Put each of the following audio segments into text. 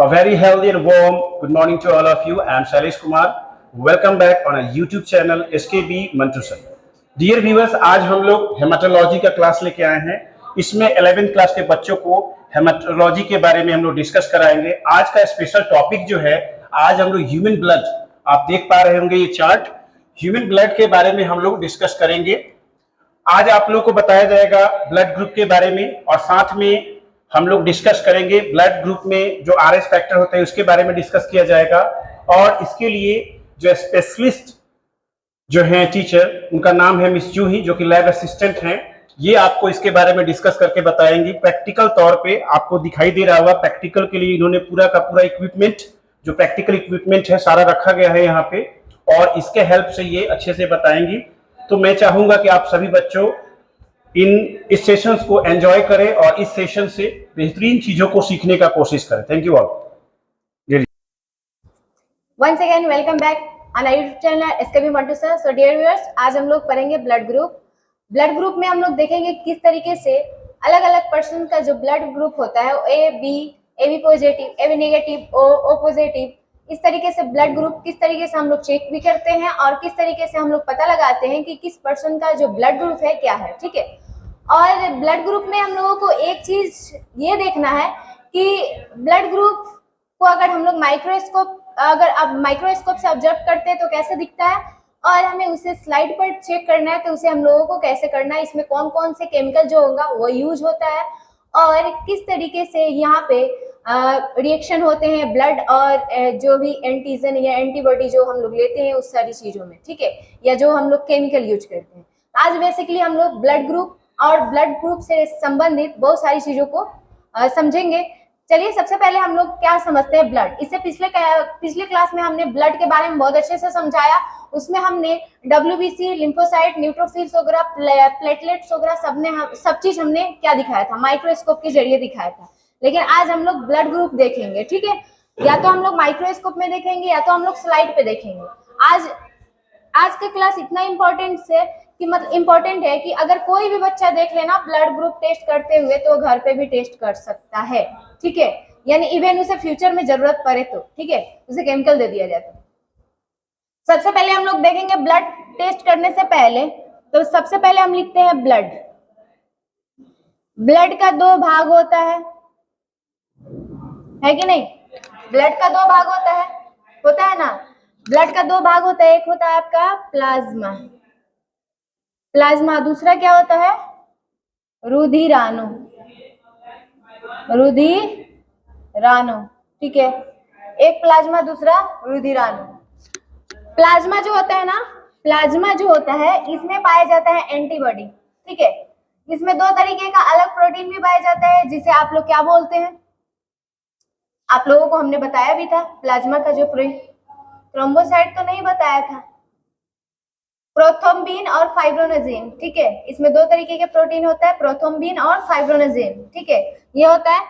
A very healthy and warm good morning to all of you. I am Shailesh Kumar. Welcome back on our YouTube channel SKB Mantusan. Dear viewers, आज हम लोग haematology का class लेके आए हैं। इसमें 11th class के बच्चों को हेमाटोलॉजी के बारे में हम लोग डिस्कस कराएंगे। आज का स्पेशल टॉपिक जो है, आज हम लोग ह्यूमन ब्लड, आप देख पा रहे होंगे ये चार्ट, ह्यूमन ब्लड के बारे में हम लोग डिस्कस करेंगे। आज आप लोगों को बताया जाएगा ब्लड ग्रुप के बारे में, और साथ में हम लोग डिस्कस करेंगे ब्लड ग्रुप में जो आरएस फैक्टर होते हैं उसके बारे में डिस्कस किया जाएगा। और इसके लिए जो स्पेशलिस्ट जो हैं टीचर, उनका नाम है मिस जूही, जो कि लैब असिस्टेंट हैं। ये आपको इसके बारे में डिस्कस करके बताएंगी। प्रैक्टिकल तौर पे आपको दिखाई दे रहा होगा, प्रैक्टिकल के लिए इन्होंने पूरा का पूरा इक्विपमेंट, जो प्रैक्टिकल इक्विपमेंट है सारा रखा गया है यहाँ पे, और इसके हेल्प से ये अच्छे से बताएंगी। तो मैं चाहूंगा कि आप सभी बच्चों इस सेशंस को एंजॉय करें और इस सेशन से बेहतरीन चीजों को सीखने का कोशिश करें। Thank you all. Once again, welcome back on our YouTube channel SKB Mantusan. So dear viewers, आज हम लोग पढ़ेंगे ब्लड ग्रुप। ब्लड ग्रुप में हम लोग देखेंगे किस तरीके से अलग अलग पर्सन का जो ब्लड ग्रुप होता है, A B positive, A B negative, O positive, इस तरीके से ब्लड ग्रुप किस तरीके से हम लोग चेक भी करते हैं और किस तरीके से हम लोग पता लगाते हैं कि किस पर्सन का जो ब्लड ग्रुप है क्या है। ठीक है। और ब्लड ग्रुप में हम लोगों को एक चीज ये देखना है कि ब्लड ग्रुप को अगर हम लोग माइक्रोस्कोप से ऑब्जर्व करते हैं तो कैसे दिखता है, और हमें उसे स्लाइड पर चेक करना है तो उसे हम लोगों को कैसे करना है, इसमें कौन कौन से केमिकल जो होगा वो यूज होता है, और किस तरीके से यहाँ पे रिएक्शन होते हैं ब्लड और जो भी एंटीजन या एंटीबॉडी जो हम लोग लेते हैं उस सारी चीजों में। ठीक है, या जो हम लोग केमिकल यूज करते हैं। आज बेसिकली हम लोग ब्लड ग्रुप और ब्लड ग्रुप से संबंधित बहुत सारी चीजों को समझेंगे। चलिए, सबसे पहले हम लोग क्या समझते हैं ब्लड। इससे पिछले क्लास में हमने ब्लड के बारे में बहुत अच्छे से समझाया। उसमें हमने WBC, लिम्फोसाइट, न्यूट्रोफिल्स वगैरह, प्लेटलेट्स वगैरह सब चीज हमने क्या दिखाया था, माइक्रोस्कोप के जरिए दिखाया था। लेकिन आज हम लोग ब्लड ग्रुप देखेंगे। ठीक है, या तो हम लोग माइक्रोस्कोप में देखेंगे या तो हम लोग स्लाइड पे देखेंगे। आज का क्लास इतना इम्पोर्टेंट है कि अगर कोई भी बच्चा देख लेना ब्लड ग्रुप टेस्ट करते हुए तो घर पे भी टेस्ट कर सकता है। ठीक है, यानी इवन उसे फ्यूचर में जरूरत पड़े तो, ठीक है, उसे केमिकल दे दिया जाता है। सबसे पहले हम लोग देखेंगे ब्लड टेस्ट करने से पहले, तो सबसे पहले हम लिखते हैं ब्लड। ब्लड का दो भाग होता है कि नहीं? ब्लड का दो भाग होता है ना। ब्लड का दो भाग होता है, एक होता है आपका प्लाज्मा, दूसरा क्या होता है, रुधिराणु। ठीक है, एक प्लाज्मा, दूसरा रुधिराणु। प्लाज्मा जो होता है इसमें पाया जाता है एंटीबॉडी। ठीक है, इसमें दो तरीके का अलग प्रोटीन भी पाया जाता है, जिसे आप लोग क्या बोलते हैं, आप लोगों को हमने बताया भी था। प्लाज्मा का जो थ्रोम्बोसाइट तो नहीं बताया था, प्रोथ्रोम्बिन और फाइब्रोनेजिन। ठीक है, इसमें दो तरीके के प्रोटीन होता है, प्रोथ्रोम्बिन और फाइब्रोनेजिन। ठीक है, ये होता है।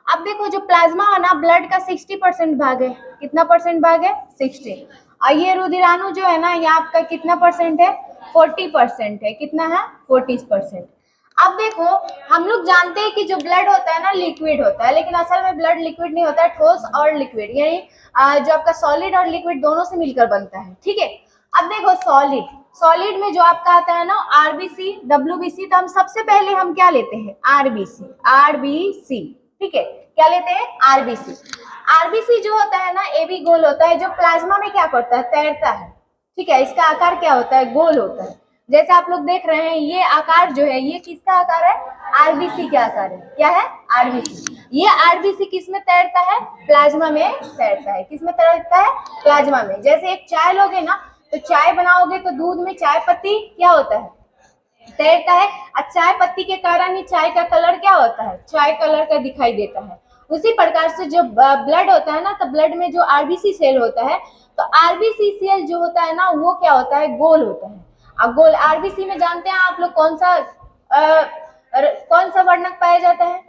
अब देखो, जो प्लाज्मा है ना, ब्लड का 60% भाग है। कितना परसेंट भाग है? 60। और ये रुधिराणु जो है ना, ये आपका कितना परसेंट है? 40% है। कितना है? 40%। अब देखो, हम लोग जानते हैं कि जो ब्लड होता है ना, लिक्विड होता है, लेकिन असल में ब्लड लिक्विड नहीं होता है, ठोस और लिक्विड, यानी जो आपका सॉलिड और लिक्विड दोनों से मिलकर बनता है। ठीक है, अब देखो, सॉलिड में जो आपका आता है ना RBC, WBC, तो हम सबसे पहले हम क्या लेते हैं? RBC। ठीक है, क्या लेते हैं? RBC जो होता है ना, AB गोल होता है, जो प्लाज्मा में क्या करता है? तैरता है। ठीक है, इसका आकार क्या होता है? गोल होता है। जैसे आप लोग देख रहे हैं, ये आकार जो है, ये किसका आकार है? RBC का आकार है। क्या है? RBC। ये RBC किस में तैरता है? प्लाज्मा में तैरता है। किस में तैरता है? प्लाज्मा में। जैसे एक चाय लोगे ना, तो चाय बनाओगे तो दूध में चाय पत्ती क्या होता है? तैरता है। और चाय पत्ती के कारण ही चाय का कलर क्या होता है? चाय कलर का दिखाई देता है। उसी प्रकार से जो ब्लड होता है ना, तो ब्लड में जो RBC सेल होता है, तो RBC सेल जो होता है ना, वो क्या होता है? गोल होता है। अब गोल RBC में जानते हैं आप लोग कौन सा वर्णक पाया जाता है?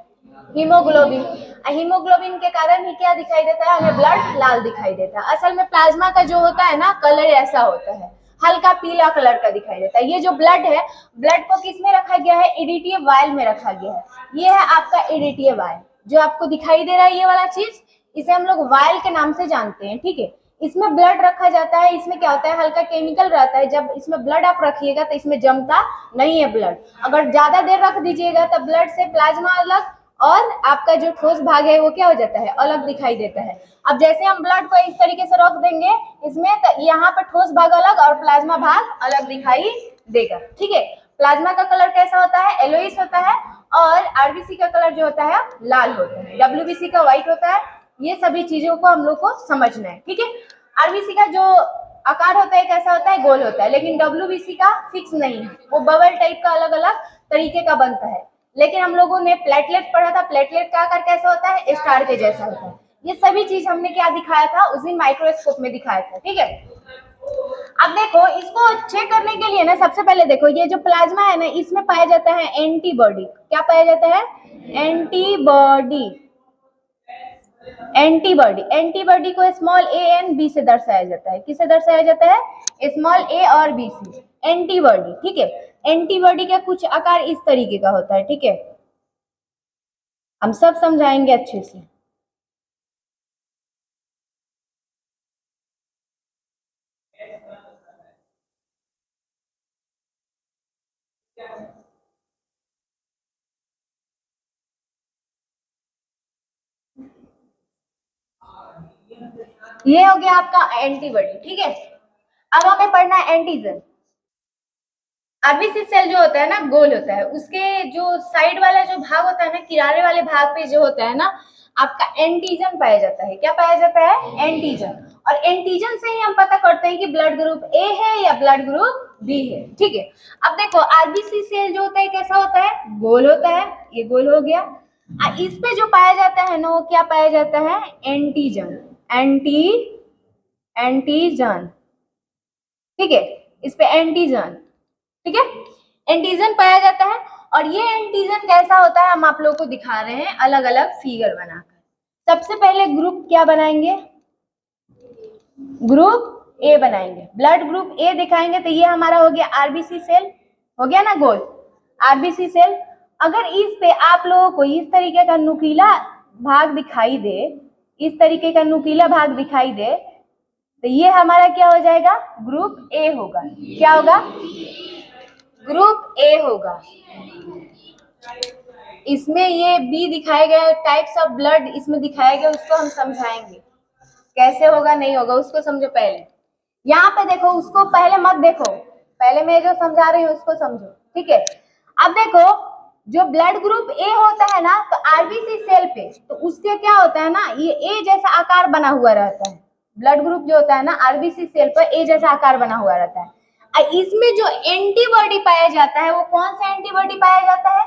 हीमोग्लोबिन। हीमोग्लोबिन के कारण ही क्या दिखाई देता है? हमें ब्लड लाल दिखाई देता है। असल में प्लाज्मा का जो होता है ना, कलर ऐसा होता है, हल्का पीला कलर का दिखाई देता है। ये जो ब्लड है, ब्लड को किस में रखा गया है? इरिटियम वायल में रखा गया है। ये है आपका इरिटियम वायल, जो आपको दिखाई दे रहा है, ये वाला चीज, इसे हम लोग वायल के नाम से जानते हैं, ठीक है। इसमें ब्लड रखा जाता है, इसमें क्या होता है, हल्का केमिकल रहता है, जब इसमें ब्लड आप रखिएगा तो इसमें जमता नहीं है ब्लड। अगर ज्यादा देर रख दीजिएगा तो ब्लड से प्लाज्मा अलग और आपका जो ठोस भाग है वो क्या हो जाता है, अलग दिखाई देता है। अब जैसे हम ब्लड को इस तरीके से रख देंगे इसमें, तो यहाँ पर ठोस भाग अलग और प्लाज्मा भाग अलग दिखाई देगा, ठीक है। प्लाज्मा का कलर कैसा होता है, येलोइश होता है, और आरबीसी का कलर जो होता है लाल होता है, डब्ल्यूबीसी का व्हाइट होता है। ये सभी चीजों को हम लोग को समझना है, ठीक है। आरबीसी का जो आकार होता है कैसा होता है, गोल होता है, लेकिन डब्ल्यूबीसी का फिक्स नहीं है, वो बबल टाइप का अलग अलग तरीके का बनता है। लेकिन हम लोगों ने प्लेटलेट पढ़ा था, प्लेटलेट का आकार कैसा होता है, स्टार के जैसा होता है। ये सभी चीज हमने क्या दिखाया था उस दिन, माइक्रोस्कोप में दिखाया था, ठीक है। अब देखो इसको चेक करने के लिए ना, सबसे पहले देखो ये जो प्लाज्मा है ना, इसमें पाया जाता है एंटीबॉडी। क्या पाया जाता है, एंटीबॉडी। एंटीबॉडी, एंटीबॉडी को स्मॉल ए एंड बी से दर्शाया जाता है। किससे दर्शाया जाता है, स्मॉल ए और बी से, एंटीबॉडी, ठीक है। एंटीबॉडी का कुछ आकार इस तरीके का होता है, ठीक है। हम सब समझाएंगे अच्छे से। ये हो गया आपका एंटीबॉडी, ठीक है। अब हमें पढ़ना है एंटीजन। आरबीसी सेल जो होता है ना, गोल होता है, उसके जो साइड वाला जो भाग होता है ना, किनारे वाले भाग पे जो होता है ना, आपका एंटीजन पाया जाता है। क्या पाया जाता है, एंटीजन। और एंटीजन से ही हम पता करते हैं कि ब्लड ग्रुप ए है या ब्लड ग्रुप बी है, ठीक है। अब देखो आरबीसी सेल जो होता है कैसा होता है, गोल होता है, ये गोल हो गया। इस पे जो पाया जाता है ना, वो क्या पाया जाता है, एंटीजन, एंटीजन, ठीक है। इस पे एंटीजन, ठीक है, एंटीजन पाया जाता है। और ये एंटीजन कैसा होता है हम आप लोगों को दिखा रहे हैं अलग अलग फिगर बनाकर। सबसे पहले ग्रुप क्या बनाएंगे, ग्रुप ए बनाएंगे, ब्लड ग्रुप ए दिखाएंगे। तो ये हमारा हो गया आरबीसी सेल, हो गया ना गोल, आरबीसी सेल। अगर इस पे आप लोगों को इस तरीके का नुकीला भाग दिखाई दे, इस तरीके का नुकीला भाग दिखाई दे, तो ये हमारा क्या हो जाएगा, ग्रुप ए होगा। क्या होगा, ग्रुप ए होगा। इसमें ये बी दिखाए गए टाइप्स ऑफ ब्लड इसमें दिखाया गया, उसको हम समझाएंगे कैसे होगा नहीं होगा, उसको समझो पहले। यहाँ पे देखो, उसको पहले मत देखो, पहले मैं जो समझा रही हूँ उसको समझो, ठीक है। अब देखो जो ब्लड ग्रुप ए होता है ना, तो आरबीसी सेल पे तो उसके क्या होता है ना, ये ए जैसा आकार बना हुआ रहता है। ब्लड ग्रुप जो होता है ना आरबीसी सेल पर ए जैसा आकार बना हुआ रहता है। इसमें जो एंटीबॉडी पाया जाता है वो कौन सा एंटीबॉडी पाया जाता है,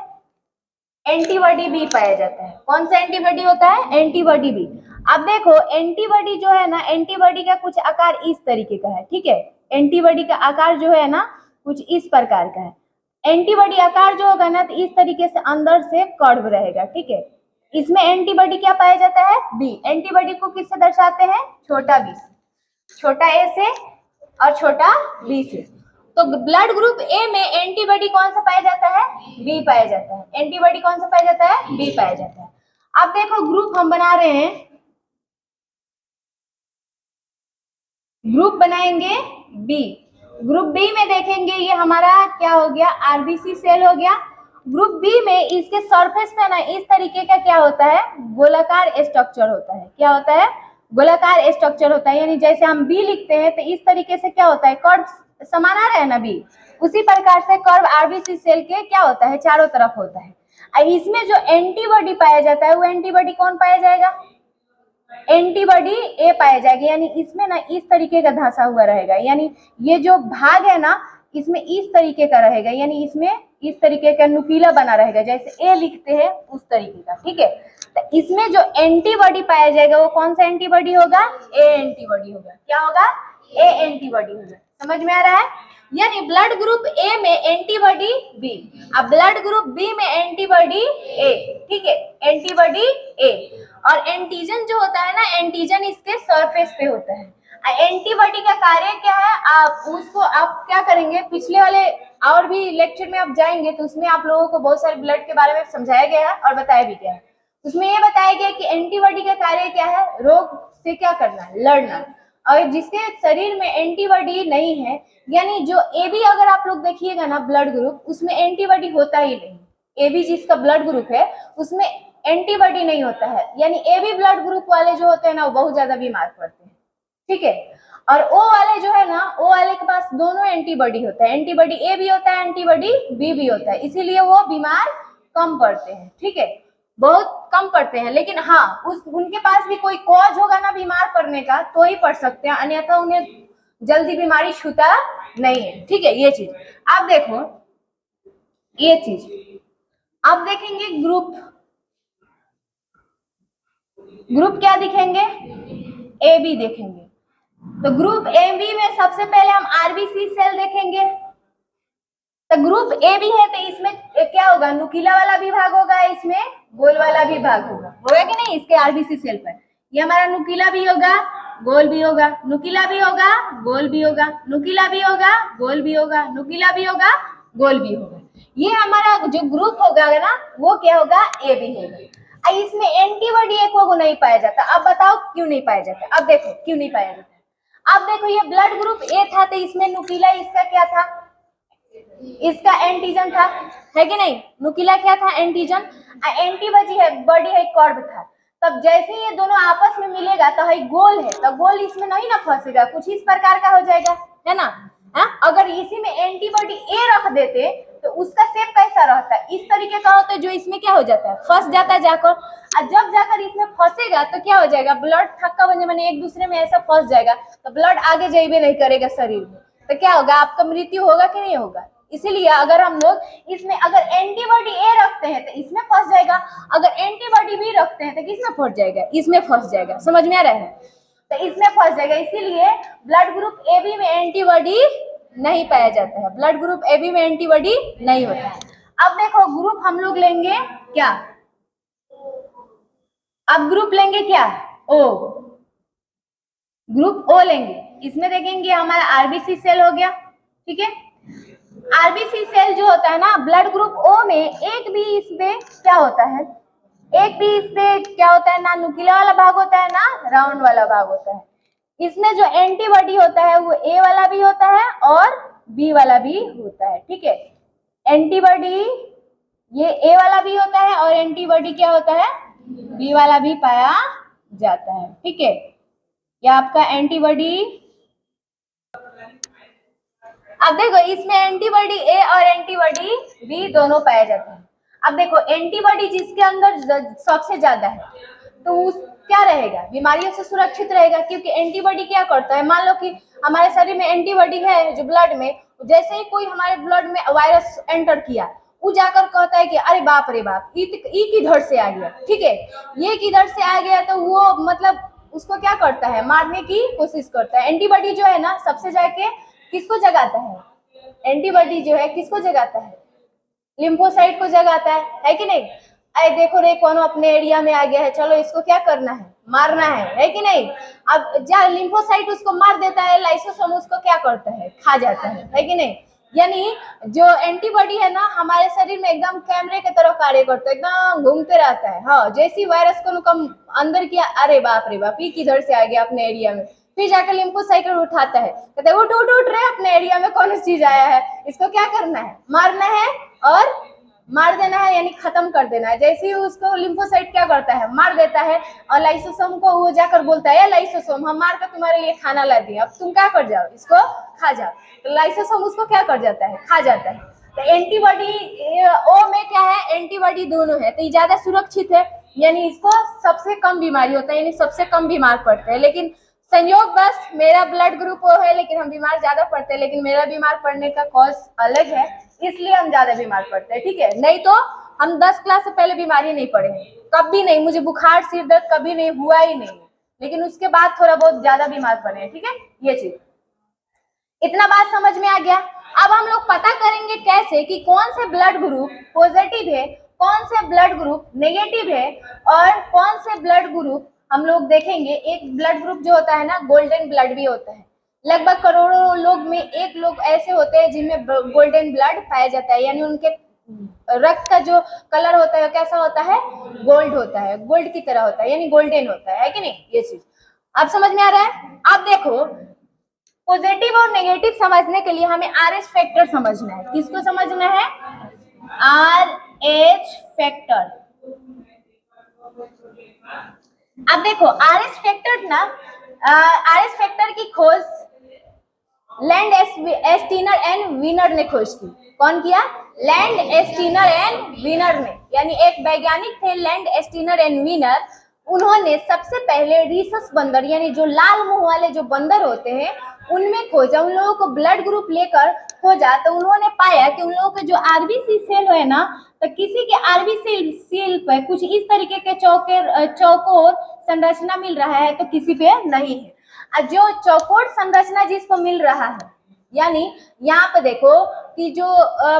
एंटीबॉडी बी पाया जाता है। कौन सा एंटीबॉडी होता है, एंटीबॉडी बी। अब देखो एंटीबॉडी जो है ना, एंटीबॉडी का कुछ आकार इस तरीके का है, ठीक है। एंटीबॉडी का आकार जो है ना कुछ इस प्रकार का है। एंटीबॉडी आकार जो होगा ना, तो इस तरीके से अंदर से कर्व रहेगा, ठीक है। इसमें एंटीबॉडी क्या पाया जाता है, बी। एंटीबॉडी को किससे दर्शाते हैं, छोटा बी से, छोटा ए से और छोटा बी से। तो ब्लड ग्रुप ए में एंटीबॉडी कौन सा पाया जाता है, बी पाया जाता है। एंटीबॉडी कौन सा पाया जाता है, बी पाया जाता है। अब देखो ग्रुप हम बना रहे हैं, ग्रुप बनाएंगे बी। ग्रुप बी में देखेंगे ये हमारा क्या हो गया, आरबीसी सेल हो गया। ग्रुप बी में इसके सरफेस पे ना इस तरीके का क्या होता है, गोलाकार स्ट्रक्चर होता है। क्या होता है, गोलाकार स्ट्रक्चर होता है। यानी जैसे हम बी लिखते हैं तो इस तरीके से क्या होता है, कर्व समान आ रहा है ना बी, उसी प्रकार से कर्व आरबीसी सेल के क्या होता है, चारों तरफ होता है। इसमें जो एंटीबॉडी पाया जाता है वो एंटीबॉडी कौन पाया जाएगा, एंटीबॉडी ए पाया जाएगा। यानी इसमें ना इस तरीके का धंसा हुआ रहेगा, यानी ये जो भाग है ना इसमें इस तरीके का रहेगा, यानी इसमें इस तरीके का नुकीला बना रहेगा, जैसे ए लिखते हैं उस तरीके का, ठीक है। तो इसमें जो एंटीबॉडी पाया जाएगा वो कौन सा एंटीबॉडी होगा, ए एंटीबॉडी होगा। क्या होगा, ए एंटीबॉडी होगा। समझ में आ रहा है, यानी ब्लड ग्रुप ए में एंटीबॉडी बी, अब ब्लड ग्रुप बी में एंटीबॉडी ए, ठीक है, एंटीबॉडी ए। और एंटीजन जो होता है ना, एंटीजन इसके सरफेस पे होता है। एंटीबॉडी का कार्य क्या है, आप उसको आप क्या करेंगे, पिछले वाले और भी लेक्चर में आप जाएंगे तो उसमें आप लोगों को बहुत सारे ब्लड के बारे में समझाया गया है और बताया भी गया है। उसमें ये बताया गया कि एंटीबॉडी का कार्य क्या है, रोग से क्या करना, लड़ना। और जिसके शरीर में एंटीबॉडी नहीं है, यानी जो ए बी अगर आप लोग देखिएगा ना ब्लड ग्रुप, उसमें एंटीबॉडी होता ही नहीं। ए बी जिसका ब्लड ग्रुप है उसमें एंटीबॉडी नहीं होता है, यानी ए बी ब्लड ग्रुप वाले जो होते हैं ना वो बहुत ज्यादा बीमार पड़ते हैं, ठीक है। और ओ वाले जो है ना, ओ वाले के पास दोनों एंटीबॉडी होता है, एंटीबॉडी ए भी होता है, एंटीबॉडी बी भी होता है, इसीलिए वो बीमार कम पड़ते हैं, ठीक है, बहुत कम पड़ते हैं। लेकिन हाँ, उनके पास भी कोई कॉज होगा ना बीमार पड़ने का तो ही पड़ सकते हैं, अन्यथा उन्हें जल्दी बीमारी छूता नहीं है, ठीक है। ये चीज आप देखो, ये चीज आप देखेंगे ग्रुप, ग्रुप क्या दिखेंगे, ए बी देखेंगे। तो ग्रुप ए बी में सबसे पहले हम आरबीसी सेल देखेंगे। तो ग्रुप ए बी है तो इसमें क्या होगा, नुकीला वाला भी भाग होगा, इसमें गोल वाला भी भाग होगा कि नहीं, इसके आरबीसी सेल पर। ये हमारा नुकीला भी होगा, गोल भी होगा, नुकीला भी होगा, गोल भी होगा, नुकीला भी होगा, गोल भी होगा, नुकीला भी होगा, गोल भी होगा। ये हमारा जो ग्रुप होगा ना वो क्या होगा, ए बी होगा। इसमें एंटीबॉडी एक को नहीं पाया जाता। अब बताओ क्यों नहीं पाया जाता, अब देखो क्यों नहीं पाया जाता। अब देखो ये ब्लड ग्रुप ए था तो इसमें नुकीला इसका क्या था, इसका एंटीजन था, है कि नहीं, नुकीला क्या था, एंटीजन। एंटीबॉडी है, बॉडी है, कर्व था। तब जैसे ये दोनों आपस में मिलेगा तो है गोल है, तो गोल इसमें नहीं ना फंसेगा, कुछ इस प्रकार का हो जाएगा, है ना। हा? अगर इसी में एंटीबॉडी ए रख देते तो उसका शेप कैसा रहता है, इस तरीके का होता है, जो इसमें क्या हो जाता है, फंस जाता है जाकर। और जब जाकर इसमें फंसेगा तो क्या हो जाएगा, ब्लड थक्का बने मैंने एक दूसरे में ऐसा फंस जाएगा तो ब्लड आगे जाइए नहीं करेगा शरीर में, तो क्या होगा, आपका मृत्यु होगा कि नहीं होगा। इसीलिए अगर हम लोग इसमें अगर एंटीबॉडी ए रखते हैं तो इसमें फंस जाएगा, अगर एंटीबॉडी बी रखते हैं तो किसमें फंस जाएगा, इसमें फंस जाएगा। समझ में आ रहा है, तो इसमें फंस जाएगा। इसीलिए ब्लड ग्रुप ए बी में एंटीबॉडी नहीं पाया जाता है, ब्लड ग्रुप ए बी में एंटीबॉडी नहीं होता है। अब देखो ग्रुप हम लोग लेंगे क्या, अब ग्रुप लेंगे क्या, ओ, ग्रुप ओ लेंगे। इसमें देखेंगे हमारा आरबीसी सेल हो गया, ठीक है। आरबीसी सेल जो होता है ना ब्लड ग्रुप ओ में, एक भी इसमें क्या होता है, एक भी इसमें क्या होता है ना, नुकीला वाला भाग होता है ना राउंड वाला भाग होता है। इसमें जो एंटीबॉडी होता है वो ए वाला भी होता है और बी वाला भी होता है, ठीक है। एंटीबॉडी ये ए वाला भी होता है और एंटीबॉडी क्या होता है, बी वाला भी पाया जाता है, ठीक है। ये आपका एंटीबॉडी, अब देखो इसमें एंटीबॉडी ए और एंटीबॉडी बी दोनों पाए जाते हैं। अब देखो एंटीबॉडी जिसके अंदर सबसे ज्यादा है तो उस क्या रहेगा, बीमारियों से सुरक्षित रहेगा, क्योंकि एंटीबॉडी क्या करता है, मान लो कि हमारे शरीर में एंटीबॉडी है जो ब्लड में, जैसे ही कोई हमारे ब्लड में वायरस एंटर किया वो जाकर कहता है कि अरे बाप रे बाप, ये किधर से आ गया, ठीक है, ये किधर से आ गया, तो वो मतलब उसको क्या करता है, मारने की कोशिश करता है। एंटीबॉडी जो है ना सबसे जाके किसको जगाता है, एंटीबॉडी जो है किसको जगाता है, लिम्फोसाइट को जगाता है कि नहीं। अरे देखो रे कौन अपने एरिया में आ गया है, चलो इसको क्या करना है, मारना है कि नहीं। अब जब लिम्फोसाइट उसको मार देता है, लाइसोसोम उसको क्या करता है, खा जाता है कि नहीं। यानी जो एंटीबॉडी है ना हमारे शरीर में एकदम कैमरे की तरह कार्य करता है, एकदम घूमते रहता है। हाँ, जैसी वायरस को कम अंदर किया, अरे बाप रे बाप, ये किधर से आ गया अपने एरिया में, फिर जाकर लिम्फोसाइट उठाता है, कहते हैं उठ उठ उठ रहे अपने एरिया में कौन सी चीज आया है, इसको क्या करना है, मारना है और मार देना है, यानी खत्म कर देना है। जैसे ही उसको लिम्फोसाइट क्या करता है, मार देता है, और लाइसोसोम को वो जाकर बोलता है लाइसोसोम हम मार कर तुम्हारे लिए खाना ला दिए, अब तुम क्या कर जाओ, इसको खा जाओ। तो लाइसोसोम उसको क्या कर जाता है, खा जाता है। तो एंटीबॉडी ओ में क्या है, एंटीबॉडी दोनों है, तो ये ज्यादा सुरक्षित है, यानी इसको सबसे कम बीमारी होता है, यानी सबसे कम बीमार पड़ते हैं। लेकिन संयोग बस मेरा ब्लड ग्रुप ओ है लेकिन हम बीमार ज्यादा पड़ते हैं, लेकिन मेरा बीमार पड़ने का कॉज अलग है, इसलिए हम ज्यादा बीमार पड़ते हैं, ठीक है। नहीं तो हम 10 क्लास से पहले बीमारी नहीं पड़े हैं, कभी नहीं, मुझे बुखार सिर दर्द कभी नहीं हुआ ही नहीं, लेकिन उसके बाद थोड़ा बहुत ज्यादा बीमार पड़े हैं, ठीक है। ये चीज, इतना बात समझ में आ गया। अब हम लोग पता करेंगे कैसे कि कौन से ब्लड ग्रुप पॉजिटिव है, कौन से ब्लड ग्रुप नेगेटिव है, और कौन से ब्लड ग्रुप हम लोग देखेंगे। एक ब्लड ग्रुप जो होता है ना गोल्डन ब्लड भी होता है, लगभग करोड़ों लोग में एक लोग ऐसे होते हैं जिनमें गोल्डन ब्लड पाया जाता है, यानी उनके रक्त का जो कलर होता है कैसा होता है, गोल्ड होता है, गोल्ड की तरह होता है, यानी गोल्डन होता है कि नहीं, ये चीज आप समझ में आ रहा है। अब देखो पॉजिटिव और नेगेटिव समझने के लिए हमें आर एच फैक्टर समझना है। किसको समझना है, आर एच फैक्टर। अब देखो आर एच फैक्टर ना, आर एच फैक्टर की खोज लैंड एस्टीनर एंड वीनर ने खोज की। कौन किया, लैंड एस्टीनर एंड वीनर ने, यानी एक वैज्ञानिक थे लैंड एस्टीनर एंड वीनर। उन्होंने सबसे पहले रीसस बंदर, यानी जो लाल मुंह वाले जो बंदर होते हैं उनमें खोजा, उन लोगों को ब्लड ग्रुप लेकर खोजा, तो उन्होंने पाया कि उन लोगों के जो आरबीसी सेल है ना, तो किसी के आरबीसी सेल पर कुछ इस तरीके के चौकोर संरचना मिल रहा है, तो किसी पे नहीं है। जो चौकोर संरचना जिसको मिल रहा है, यानी यहाँ पे देखो कि जो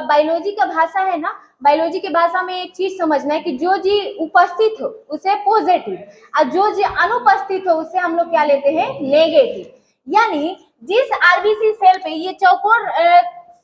बायोलॉजी का भाषा है ना, बायोलॉजी की भाषा में एक चीज समझना है कि जो जी उपस्थित हो उसे पॉजिटिव, और जो जी अनुपस्थित हो उसे हम लोग क्या लेते हैं, नेगेटिव। यानी जिस आरबीसी सेल पे ये चौकोर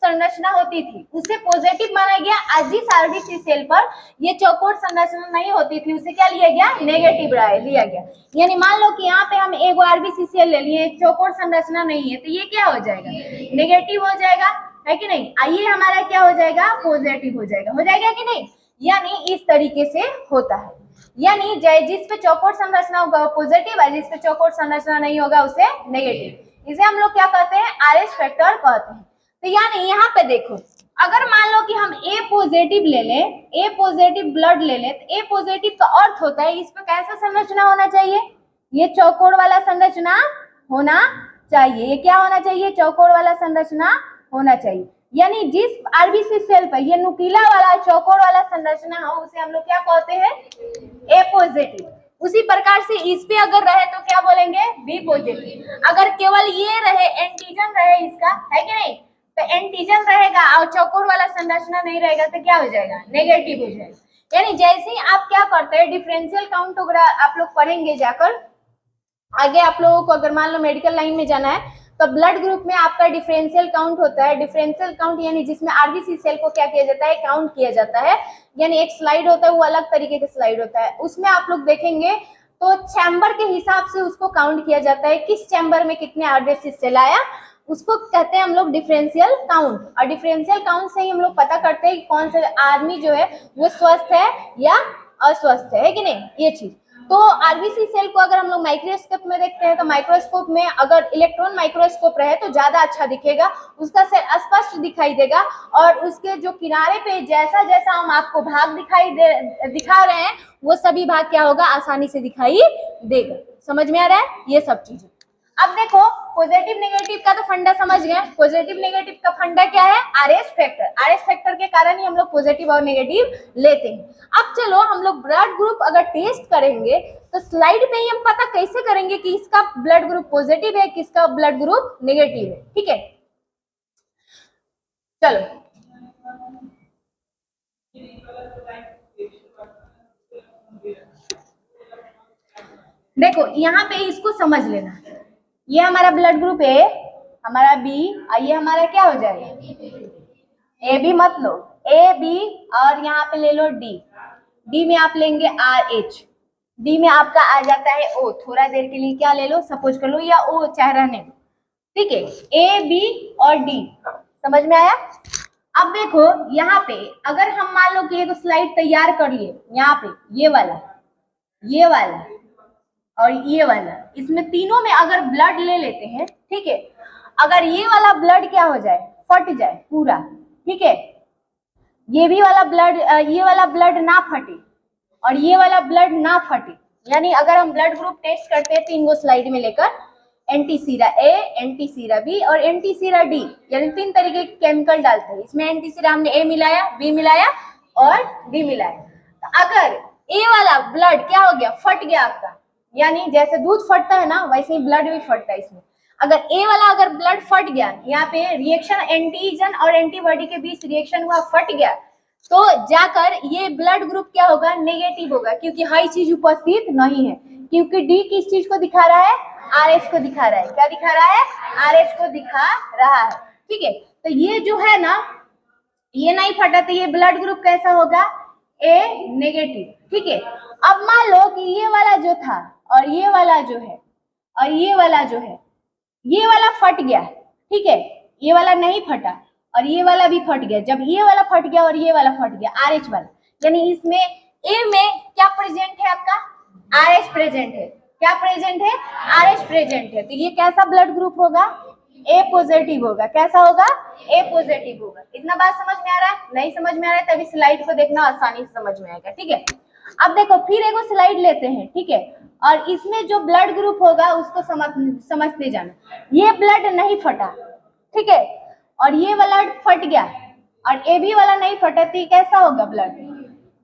संरचना होती थी उसे पॉजिटिव माना गया, और जिस आरबीसी सेल पर ये चौकोर संरचना नहीं होती थी उसे क्या लिया गया, नेगेटिव लिया गया। यानी मान लो कि यहाँ पे हम एक आरबीसी सेल ले लिए, चौकोर संरचना नहीं है, तो ये क्या हो जाएगा, नेगेटिव हो जाएगा, है कि नहीं। आइए हमारा क्या हो जाएगा, पॉजिटिव हो जाएगा कि नहीं। यानी इस तरीके से होता है, यानी जिस पे चौकोर संरचना होगा वो पॉजिटिव है, जिस पे चौकोर संरचना नहीं होगा उसे नेगेटिव। इसे हम लोग क्या कहते हैं, आर एच फैक्टर कहते हैं। तो यानी यहाँ पे देखो अगर मान लो कि हम ए पॉजिटिव ले लें, ए पॉजिटिव ब्लड ले लें, तो ए पॉजिटिव का अर्थ होता है इस पे कैसा संरचना होना चाहिए, ये चौकोर वाला संरचना होना चाहिए। ये क्या होना चाहिए, चौकोर वाला संरचना होना चाहिए। यानी जिस आरबीसी सेल पर ये नुकीला वाला चौकोर वाला संरचना हो उसे हम लोग क्या कहते हैं, ए पॉजिटिव। उसी प्रकार से इस पे अगर रहे तो क्या बोलेंगे, बी पॉजिटिव। अगर केवल ये रहे, एंटीजन रहे इसका, है कि नहीं, तो एंटीजन रहेगा और चौकोर वाला संरचना नहीं रहेगा तो क्या हो जाएगा, नेगेटिव हो जाएगा। यानी जैसे ही आप क्या करते हैं, डिफरेंशियल काउंट वगैरह आप लोग पढ़ेंगे जाकर आगे, आप लोगों को अगर मान लो मेडिकल लाइन में जाना है तो ब्लड ग्रुप में आपका डिफरेंशियल काउंट होता है। डिफरेंशियल काउंट यानी जिसमें आरबीसी सेल को क्या किया जाता है, काउंट किया जाता है। यानी एक स्लाइड होता है, वो अलग तरीके का स्लाइड होता है, उसमें आप लोग देखेंगे तो चैम्बर के हिसाब से उसको काउंट किया जाता है, किस चैम्बर में कितने आरबीसी सेल आया, उसको कहते हैं हम लोग डिफरेंशियल काउंट। और डिफरेंशियल काउंट से ही हम लोग पता करते हैं कि कौन सा आदमी जो है वो स्वस्थ है या अस्वस्थ है कि नहीं, ये चीज। तो आरबीसी सेल को अगर हम लोग माइक्रोस्कोप में देखते हैं तो माइक्रोस्कोप में अगर इलेक्ट्रॉन माइक्रोस्कोप रहे तो ज्यादा अच्छा दिखेगा, उसका सेल स्पष्ट दिखाई देगा, और उसके जो किनारे पे जैसा जैसा हम आपको भाग दिखा रहे हैं वो सभी भाग क्या होगा, आसानी से दिखाई देगा। समझ में आ रहा है ये सब चीजें। अब देखो पॉजिटिव नेगेटिव का तो फंडा समझ गए। पॉजिटिव नेगेटिव का फंडा क्या है, R H factor. R H factor के कारण ही हम लोग पॉजिटिव और नेगेटिव लेते हैं। अब चलो हम लोग ब्लड ग्रुप अगर टेस्ट करेंगे तो स्लाइड पे ही हम पता कैसे करेंगे कि इसका ब्लड ग्रुप पॉजिटिव है, किसका ब्लड ग्रुप नेगेटिव है, ठीक है। चलो देखो यहाँ पे इसको समझ लेना, ये हमारा ब्लड ग्रुप ए, हमारा बी, और ये हमारा क्या हो जाएगा, ए बी मत लो, ए बी, और यहाँ पे ले लो डी। डी में आप लेंगे आर एच, डी में आपका आ जाता है ओ। थोड़ा देर के लिए क्या ले लो, सपोज कर लो, या ओ चाहे रहने दो, ठीक है। ए बी और डी समझ में आया। अब देखो यहाँ पे अगर हम मान लो कि एक स्लाइड तैयार कर लिए, यहाँ पे ये वाला और ये वाला, इसमें तीनों में अगर ब्लड ले लेते हैं, ठीक है, अगर ये वाला ब्लड क्या हो जाए, फट जाए पूरा, ठीक है, ये वाला ब्लड ना फटे और ये वाला ब्लड ना फटे, यानी अगर हम ब्लड ग्रुप टेस्ट करते हैं तीन गो स्लाइड में लेकर, एंटी सीरा ए, एंटी सीरा बी और एंटी सीरा डी, यानी तीन तरीके के केमिकल डालते हैं। इसमें एंटी सीरा हमने ए मिलाया, बी मिलाया और डी मिलाया। तो अगर ए वाला ब्लड क्या हो गया, फट गया आपका, यानी जैसे दूध फटता है ना वैसे ही ब्लड भी फटता है इसमें। अगर ए वाला अगर ब्लड फट गया, यहाँ पे रिएक्शन एंटीजन और एंटीबॉडी के बीच रिएक्शन हुआ, फट गया, तो जाकर ये ब्लड ग्रुप क्या होगा, नेगेटिव होगा, क्योंकि हाई चीज उपस्थित नहीं है। क्योंकि डी किस चीज को दिखा रहा है, आर एच को दिखा रहा है। क्या दिखा रहा है, आर एच को दिखा रहा है, ठीक है। तो ये जो है ना ये नहीं फटा तो ये ब्लड ग्रुप कैसा होगा, ए नेगेटिव। ठीक है, अब मान लो कि ये वाला जो था और ये वाला जो है और ये वाला जो है, ये वाला फट गया, ठीक है, ये वाला नहीं फटा और ये वाला भी फट गया। जब ये वाला फट गया और ये वाला फट गया, आर एच वाला, यानी इसमें ए में क्या प्रेजेंट है आपका, आर एच प्रेजेंट है। क्या प्रेजेंट है, आर एच प्रेजेंट है। तो ये कैसा ब्लड ग्रुप होगा, ए पॉजिटिव होगा। कैसा होगा, ए पॉजिटिव होगा। इतना बात समझ में आ रहा है? नहीं समझ में आ रहा है तभी स्लाइड को देखना, आसानी से समझ में आएगा। ठीक है, अब देखो फिर एक स्लाइड लेते हैं, ठीक है, और इसमें जो ब्लड ग्रुप होगा उसको समझते जाना। ये ब्लड नहीं फटा, ठीक है, और ये वाला फट गया और ए बी वाला नहीं फटा, तो ये कैसा होगा ब्लड,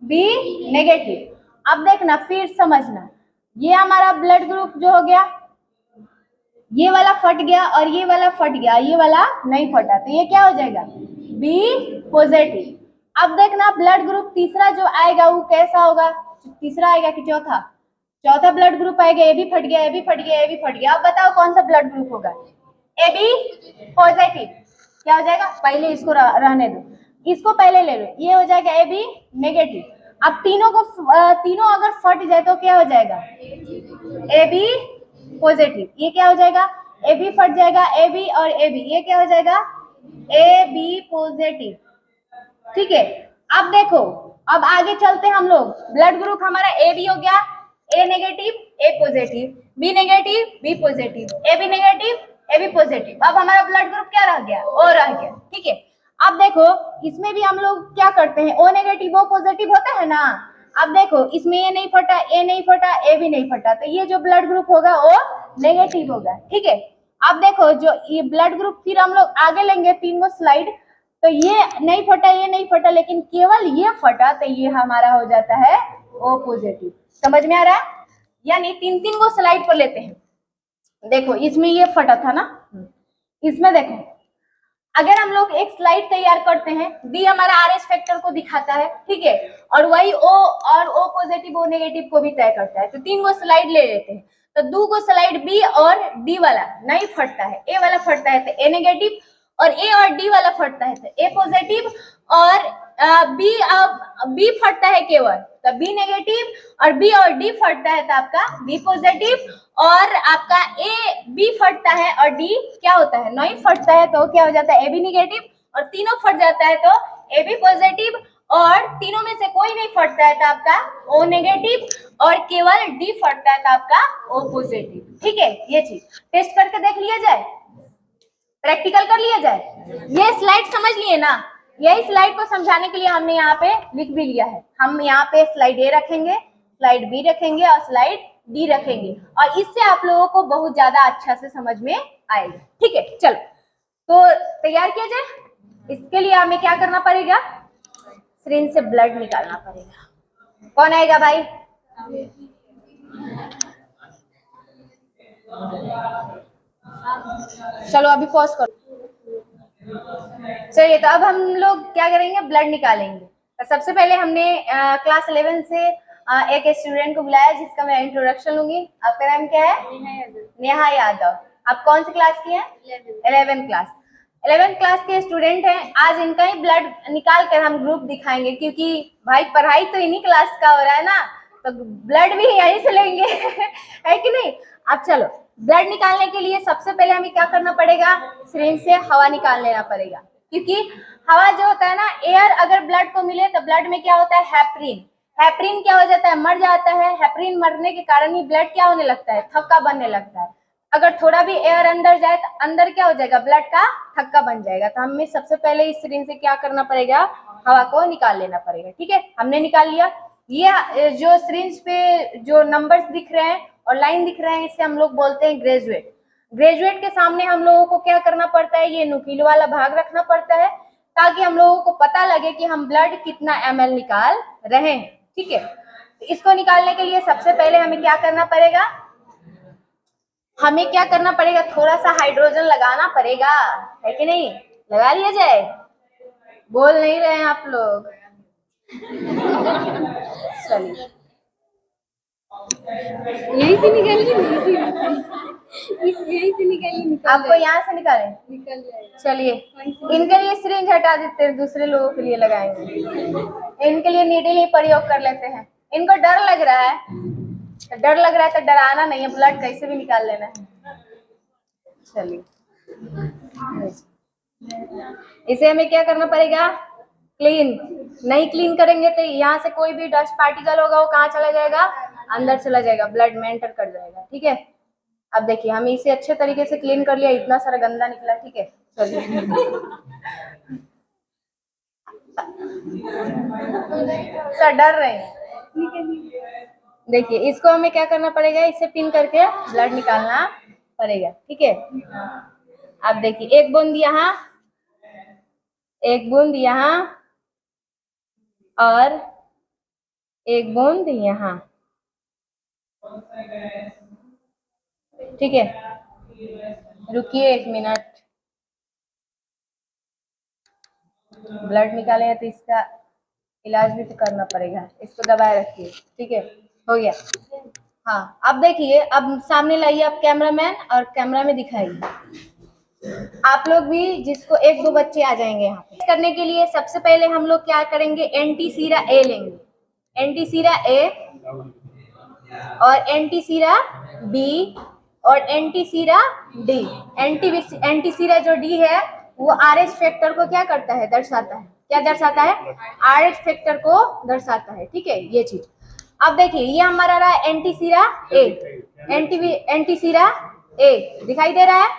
बी नेगेटिव। अब देखना फिर समझना, ये हमारा ब्लड ग्रुप जो हो गया, ये वाला फट गया और ये वाला फट गया, ये वाला नहीं फटा, तो ये क्या हो जाएगा, बी पॉजिटिव। अब देखना ब्लड ग्रुप तीसरा जो आएगा वो कैसा होगा, तीसरा आएगा कि चौथा, चौथा ब्लड ग्रुप आएगा, ए भी फट गया, ए भी फट गया, ए भी फट गया। अब बताओ कौन सा ब्लड ग्रुप होगा, ए बी पॉजिटिव। क्या हो जाएगा, पहले इसको रहने दो, इसको पहले ले लो, ये हो जाएगा ए बी नेगेटिव। अब तीनों अगर फट जाए तो क्या हो जाएगा, ए बी पॉजिटिव। ये क्या हो जाएगा, ए बी फट जाएगा, ए बी और ए बी, ये क्या हो जाएगा, ए बी पॉजिटिव। ठीक है, अब देखो, अब आगे चलते हम लोग। ब्लड ग्रुप हमारा ए बी हो गया, A negative A positive, B negative B positive, A B negative A B positive. अब हमारा ब्लड ग्रुप क्या रह गया, ओ रह गया। ठीक है, अब देखो इसमें भी हम लोग क्या करते हैं, ओ नेगेटिव ओ पॉजिटिव होता है ना। अब देखो इसमें ए नहीं फटा, ए नहीं फटा, ए भी नहीं फटा, तो ये जो ब्लड ग्रुप होगा वो नेगेटिव होगा। ठीक है, अब देखो जो ये ब्लड ग्रुप फिर हम लोग आगे लेंगे 3 स्लाइड, तो ये नहीं फटा, ये नहीं फटा, लेकिन केवल ये फटा, तो ये हमारा हो जाता है ओ पॉजिटिव। समझ में आ रहा है? यानी 3 को स्लाइड पर लेते हैं। देखो इसमें ये फटा था ना, इसमें देखो अगर हम लोग एक स्लाइड तैयार करते हैं, डी हमारा आर एच फैक्टर को दिखाता है, ठीक है, और वही ओ और ओ पॉजिटिव ओ नेगेटिव को भी तय करता है। तो 3 स्लाइड ले लेते हैं, तो 2 स्लाइड बी और डी वाला नहीं फटता है, ए वाला फटता है तो ए नेगेटिव, और ए और डी वाला फटता है तो ए पॉजिटिव, और बी फटता है केवल तो बी नेगेटिव, और बी और डी फटता है तो आपका बी पॉजिटिव, और आपका ए बी फटता है और डी क्या होता है, नहीं फटता है तो क्या हो जाता है, ए बी नेगेटिव, और तीनों फट जाता है तो ए बी पॉजिटिव, और तीनों में से कोई नहीं फटता है तो आपका ओ नेगेटिव, और केवल डी फटता है तो आपका ओ पॉजिटिव। ठीक है, ये चीज टेस्ट करके देख लिया जाए, प्रैक्टिकल कर लिया जाए। ये स्लाइड समझ लिए ना, यही स्लाइड को समझाने के लिए हमने यहाँ पे लिख भी लिया है। हम यहाँ पे स्लाइड ए रखेंगे, स्लाइड बी रखेंगे और स्लाइड डी रखेंगे, और इससे आप लोगों को बहुत ज्यादा अच्छा से समझ में आएगा। ठीक है, चलो तो तैयार किया जाए। इसके लिए हमें क्या करना पड़ेगा, सिरिंज से ब्लड निकालना पड़ेगा। कौन आएगा भाई, चलो अभी पॉज करो। चलिए, तो अब हम लोग क्या करेंगे, ब्लड निकालेंगे। तो सबसे पहले हमने क्लास 11 से एक स्टूडेंट को बुलाया जिसका मैं इंट्रोडक्शन लूंगी। आपका नाम क्या है, नेहा यादव। आप कौन सी क्लास की हैं, 11th क्लास। 11th क्लास के स्टूडेंट हैं। आज इनका ही ब्लड निकाल कर हम ग्रुप दिखाएंगे, क्योंकि भाई पढ़ाई तो इन्हीं क्लास का हो रहा है ना, तो ब्लड भी यहीं से लेंगे है कि नहीं। अब चलो, ब्लड निकालने के लिए सबसे पहले हमें क्या करना पड़ेगा, सिरिंज से हवा निकाल लेना पड़ेगा, क्योंकि हवा जो होता है ना, एयर अगर ब्लड को मिले तो ब्लड में क्या होता है, हेपरिन। हेपरिन क्या हो जाता है, मर जाता है। हेपरिन मरने के कारण ही ब्लड क्या होने लगता है, थक्का बनने लगता है। अगर थोड़ा भी एयर अंदर जाए तो अंदर क्या हो जाएगा, ब्लड का थक्का बन जाएगा। तो हमें सबसे पहले इस सिरिंज से क्या करना पड़ेगा, हवा को निकाल लेना पड़ेगा। ठीक है, हमने निकाल लिया। ये जो सिरिंज पे जो नंबर्स दिख रहे हैं और लाइन दिख रहे हैं, इससे हम लोग बोलते हैं ग्रेजुएट। ग्रेजुएट के सामने हम लोगों को क्या करना पड़ता है, ये नुकील वाला भाग रखना पड़ता है, ताकि हम लोगों को पता लगे कि हम ब्लड कितना ml निकाल रहे हैं। ठीक है, तो इसको निकालने के लिए सबसे पहले हमें क्या करना पड़ेगा, हमें क्या करना पड़ेगा, थोड़ा सा हाइड्रोजन लगाना पड़ेगा, है कि नहीं। लगा लिया जाए, बोल नहीं रहे हैं आप लोग चलिए, यही से निकालिए, यही से निकल आपको यहाँ से निकालें? निकल जाएगा। चलिए इनके लिए सिरिंज हटा देते हैं, दूसरे लोगों के लिए लगाएंगे। इनके लिए नीडल ही प्रयोग कर लेते हैं। इनको डर लग रहा है, तो डर लग रहा है तो डराना नहीं है, ब्लड कैसे भी निकाल लेना है। चलिए इसे हमें क्या करना पड़ेगा? क्लीन। नहीं क्लीन करेंगे तो यहाँ से कोई भी डस्ट पार्टिकल होगा वो कहाँ चला जाएगा? अंदर चला जाएगा, ब्लड में एंटर कर जाएगा। ठीक है, अब देखिए हम इसे अच्छे तरीके से क्लीन कर लिया, इतना सारा गंदा निकला। ठीक है, चलिए सर डर रहे हैं। देखिए इसको हमें क्या करना पड़ेगा? इसे पिन करके ब्लड निकालना पड़ेगा। ठीक है, अब देखिए एक बूंद यहाँ, एक बूंद यहाँ और एक बूंद यहाँ। ठीक है, रुकिए 1 मिनट। ब्लड निकाले हैं तो इसका इलाज भी तो करना पड़ेगा। इसको दबाए रखिए। ठीक है, हो गया। हाँ अब देखिए, अब सामने लाइए आप कैमरामैन और कैमरा में दिखाइए। आप लोग भी, जिसको 1-2 बच्चे आ जाएंगे यहाँ पे। करने के लिए सबसे पहले हम लोग क्या करेंगे? एंटीसीरा ए लेंगे, एंटीसीरा ए और एंटीसीरा बी और एंटीसीरा डी। एंटीसीरा जो डी है वो आरएच फैक्टर को क्या करता है? दर्शाता है। क्या दर्शाता है? आरएच फैक्टर को दर्शाता है। ठीक है, ये चीज। अब देखिए ये हमारा रहा एंटीसीरा ए, एंटीसीरा ए दिखाई दे रहा है।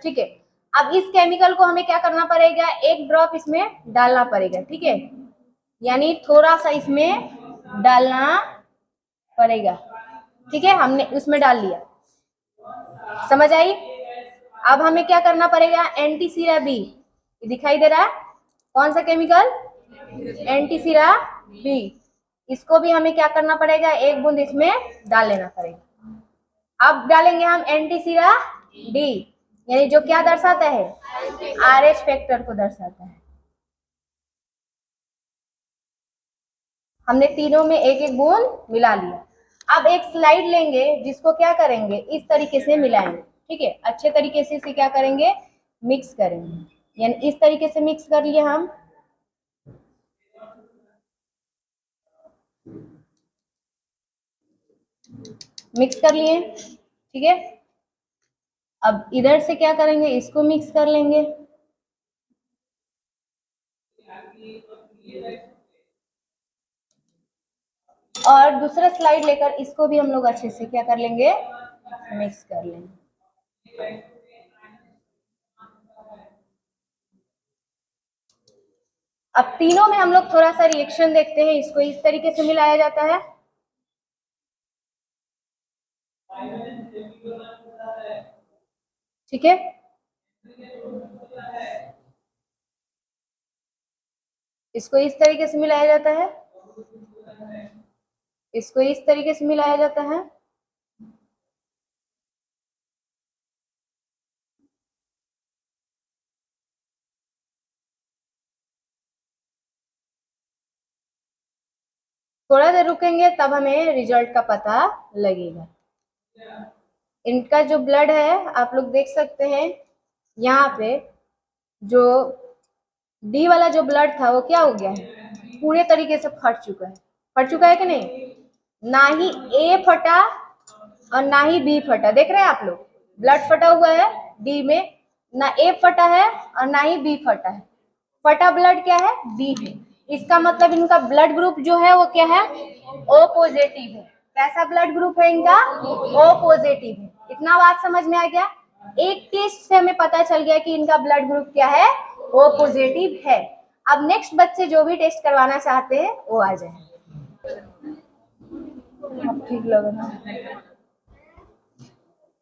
ठीक है, अब इस केमिकल को हमें क्या करना पड़ेगा? 1 ड्रॉप इसमें डालना पड़ेगा। ठीक है, यानी थोड़ा सा इसमें डालना पड़ेगा। ठीक है, हमने उसमें डाल लिया, समझ आई? अब हमें क्या करना पड़ेगा? एंटीसीरा बी, दिखाई दे रहा है कौन सा केमिकल? Antisera B. इसको भी हमें क्या करना पड़ेगा? 1 बूंद इसमें डाल लेना पड़ेगा। अब डालेंगे हम एंटीसीरा डी, यानी जो क्या दर्शाता है? आरएच फैक्टर को दर्शाता है। हमने तीनों में 1-1 बूंद मिला लिया। अब एक स्लाइड लेंगे जिसको क्या करेंगे? इस तरीके से मिलाएंगे। ठीक है, अच्छे तरीके से इसे क्या करेंगे? मिक्स करेंगे, यानी इस तरीके से मिक्स कर लिए हम। मिक्स कर लिए, ठीक है। अब इधर से क्या करेंगे? इसको मिक्स कर लेंगे। और दूसरा स्लाइड लेकर इसको भी हम लोग अच्छे से क्या कर लेंगे? मिक्स कर लेंगे। अब तीनों में हम लोग थोड़ा सा रिएक्शन देखते हैं। इसको इस तरीके से मिलाया जाता है। ठीक है, इसको इस तरीके से मिलाया जाता है, इसको इस तरीके से मिलाया जाता है। थोड़ा देर रुकेंगे तब हमें रिजल्ट का पता लगेगा। इनका जो ब्लड है आप लोग देख सकते हैं, यहाँ पे जो डी वाला जो ब्लड था वो क्या हो गया है? पूरे तरीके से फट चुका है। फट चुका है कि नहीं? ना ही ए फटा और ना ही बी फटा। देख रहे हैं आप लोग? ब्लड फटा हुआ है डी में, ना ए फटा है और ना ही बी फटा है। फटा ब्लड क्या है? बी है। इसका मतलब इनका ब्लड ग्रुप जो है वो क्या है? ओ पॉजिटिव है। कैसा ब्लड ग्रुप है इनका? ओ पॉजिटिव है। इतना बात समझ में आ गया? एक टेस्ट से हमें पता चल गया कि इनका ब्लड ग्रुप क्या है? ओ पॉजिटिव है। अब नेक्स्ट बच्चे जो भी टेस्ट करवाना चाहते हैं वो आ जाए। ठीक लग रहा है।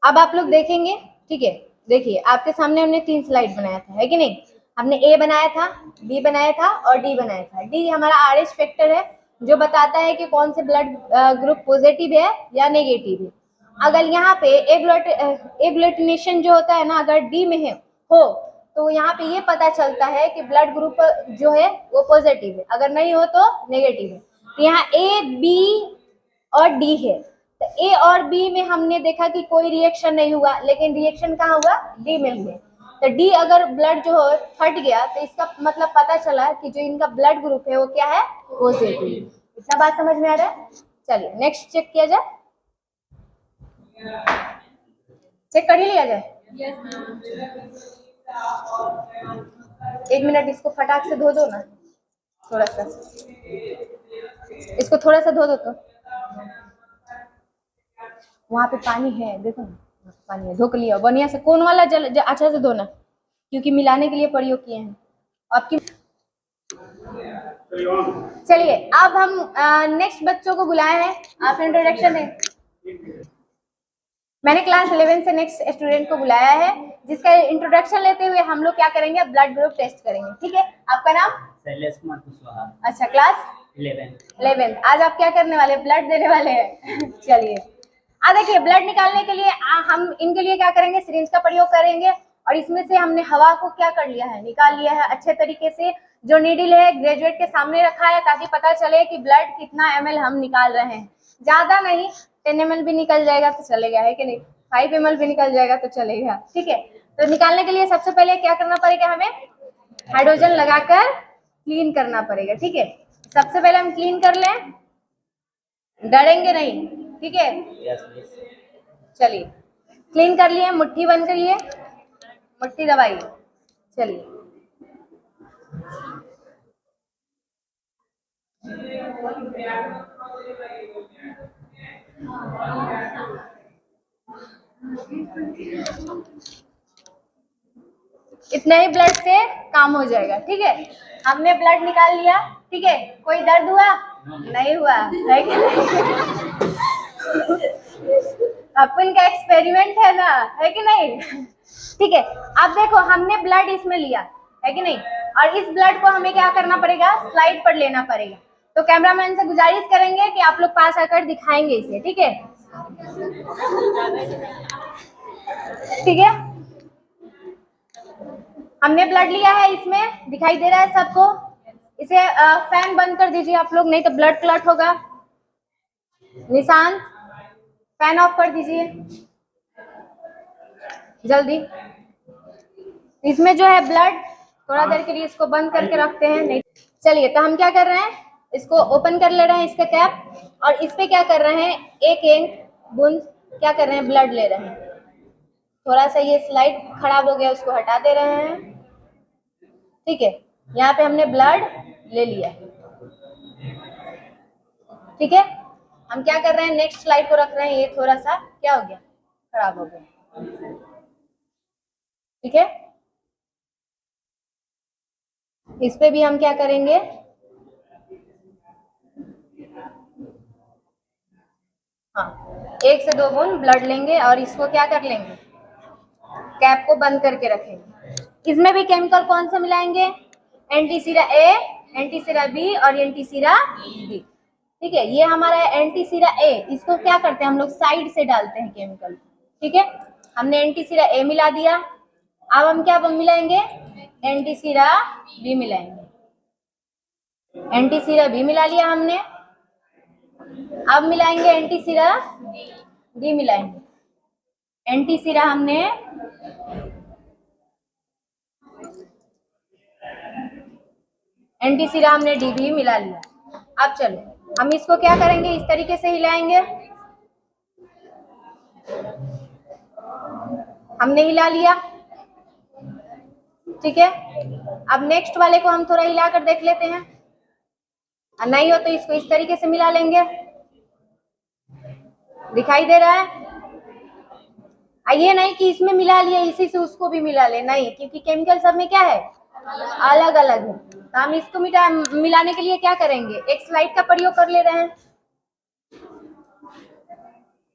अब आप लोग देखेंगे, ठीक है। देखिए आपके सामने हमने 3 स्लाइड बनाया था, है कि नहीं? हमने ए बनाया था, बी बनाया था और डी बनाया था। डी हमारा आरएच फैक्टर है जो बताता है कि कौन से ब्लड ग्रुप पॉजिटिव है या नेगेटिव है। अगर यहाँ पे एग्लूटिनेशन जो होता है ना, अगर डी में है हो तो यहाँ पे ये पता चलता है कि ब्लड ग्रुप जो है वो पॉजिटिव है, अगर नहीं हो तो नेगेटिव है। तो यहाँ ए बी और डी है, तो ए और बी में हमने देखा कि कोई रिएक्शन नहीं हुआ, लेकिन रिएक्शन कहाँ हुआ, डी मिल्क में। तो डी अगर ब्लड जो है फट गया तो इसका मतलब पता चला कि जो इनका ब्लड ग्रुप है वो क्या है, पॉजिटिव। इतना बात समझ में आ रहा है? चलिए नेक्स्ट चेक किया जाए, चेक कर ही लिया जाए। एक मिनट, इसको फटाक से धो दो ना, थोड़ा सा इसको थोड़ा सा धो दो। तो वहां पे पानी है, देखो ना, वहाँ पे पानी है, धो के लिया बढ़िया से, कौन वाला अच्छा से धोना, क्योंकि मिलाने के लिए प्रयोग किए हैं आपकी। चलिए अब हम नेक्स्ट बच्चों को बुलाए हैं, आप इंट्रोडक्शन दें। मैंने क्लास 11 से नेक्स्ट स्टूडेंट को बुलाया है, जिसका इंट्रोडक्शन लेते हुए हम लोग क्या करेंगे, ब्लड ग्रुप टेस्ट करेंगे। ठीक है, आपका नाम? शैलेश कुमार कुशवाहा। अच्छा, क्लास 11। आज आप क्या करने वाले, ब्लड देने वाले हैं। चलिए देखिए, ब्लड निकालने के लिए हम इनके लिए क्या करेंगे, सिरिंज का प्रयोग करेंगे, और इसमें से हमने हवा को क्या कर लिया है, निकाल लिया है अच्छे तरीके से। जो नीडल है ग्रेजुएट के सामने रखा है, ताकि पता चले कि ब्लड कितना ml हम निकाल रहे हैं। ज्यादा नहीं, 10 ml भी निकल जाएगा तो चलेगा, है कि नहीं, 5 ml भी निकल जाएगा तो चलेगा। ठीक है, तो निकालने के लिए सबसे पहले क्या करना पड़ेगा, हमें हाइड्रोजन लगाकर क्लीन करना पड़ेगा। ठीक है, सबसे पहले हम क्लीन कर लें, डरेंगे नहीं। ठीक है, यस मिस। चलिए क्लीन कर लिए, मुट्ठी बंद करिए, मुट्ठी दबाइए। चलिए इतना ही ब्लड से काम हो जाएगा। ठीक है, हमने ब्लड निकाल लिया। ठीक है, कोई दर्द हुआ? नहीं हुआ, है कि नहीं? अपन का एक्सपेरिमेंट है ना, है कि नहीं? ठीक है, अब देखो हमने ब्लड इसमें लिया, है कि नहीं, और इस ब्लड को हमें क्या करना पड़ेगा, स्लाइड पर लेना पड़ेगा। तो कैमरामैन से गुजारिश करेंगे कि आप लोग पास आकर दिखाएंगे इसे। ठीक है, ठीक है, हमने ब्लड लिया है, इसमें दिखाई दे रहा है सबको। इसे फैन बंद कर दीजिए आप लोग, नहीं तो ब्लड क्लॉट होगा। निशांत, फैन ऑफ कर दीजिए जल्दी। इसमें जो है ब्लड, थोड़ा देर के लिए इसको बंद करके रखते हैं। नहीं, चलिए, तो हम क्या कर रहे हैं, इसको ओपन कर ले रहे हैं, इसका कैप, और इस पे क्या कर रहे हैं, एक एक बूंद क्या कर रहे हैं, ब्लड ले रहे हैं। थोड़ा सा ये स्लाइड खराब हो गया, उसको हटा दे रहे हैं। ठीक है, यहाँ पे हमने ब्लड ले लिया। ठीक है, हम क्या कर रहे हैं, नेक्स्ट स्लाइड को रख रहे हैं, ये थोड़ा सा क्या हो गया, खराब हो गया। ठीक है, इस पे भी हम क्या करेंगे, हाँ, 1 से 2 बूंद ब्लड लेंगे और इसको क्या कर लेंगे, कैप को बंद करके रखेंगे। इसमें भी केमिकल कौन सा मिलाएंगे, एंटीसीरा ए, एंटीसीरा बी और एंटीसीरा डी। ठीक है, ये हमारा एंटीसीरा ए, इसको क्या करते हैं हम लोग, साइड से डालते हैं केमिकल। ठीक है, हमने एंटीसीरा ए मिला दिया। अब हम क्या मिलाएंगे, एंटीसीरा बी मिलाएंगे। एंटीसीरा बी मिला लिया हमने, अब मिलाएंगे एंटीसीरा डी मिलाएंगे। एंटीसीरा हमने डी भी मिला लिया। अब चलो हम इसको क्या करेंगे, इस तरीके से हिलाएंगे। हमने हिला लिया। ठीक है, अब नेक्स्ट वाले को हम थोड़ा हिला कर देख लेते हैं, और नहीं हो तो इसको इस तरीके से मिला लेंगे। दिखाई दे रहा है? ये नहीं कि इसमें मिला लिया इसी से उसको भी मिला ले, नहीं, क्योंकि केमिकल सब में क्या है, अलग अलग है। तो हम इसको मिलाने के लिए क्या करेंगे, एक स्लाइड का प्रयोग कर ले रहे हैं।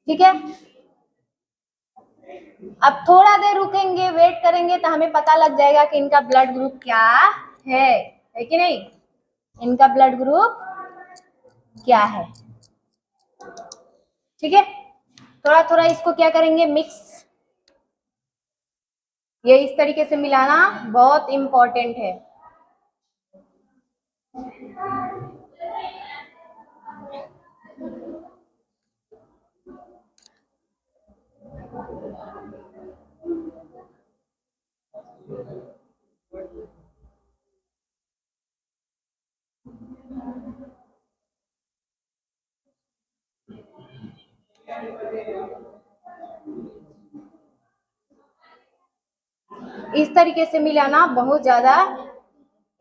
ठीक है, अब थोड़ा देर रुकेंगे, वेट करेंगे, तो हमें पता लग जाएगा कि इनका ब्लड ग्रुप क्या है कि नहीं, इनका ब्लड ग्रुप क्या है। ठीक है, थोड़ा थोड़ा इसको क्या करेंगे, मिक्स। ये इस तरीके से मिलाना बहुत इंपॉर्टेंट है। इस तरीके से मिलाना बहुत ज्यादा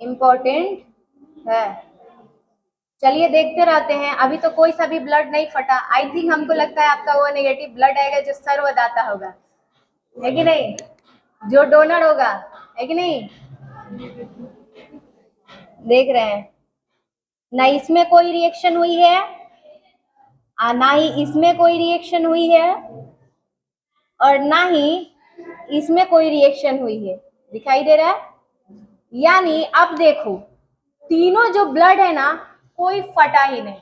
इम्पोर्टेंट है। चलिए देखते रहते हैं। अभी तो कोई सा भी ब्लड नहीं फटा। आई थिंक हमको लगता है आपका वो नेगेटिव ब्लड आएगा जो सर्वदाता होगा, है कि नहीं, जो डोनर होगा, है कि नहीं। देख रहे हैं ना, इसमें कोई रिएक्शन हुई है ना ही इसमें कोई रिएक्शन हुई है और ना ही इसमें कोई रिएक्शन हुई है। दिखाई दे रहा है। यानी अब देखो, तीनों जो ब्लड है ना, कोई फटा ही नहीं।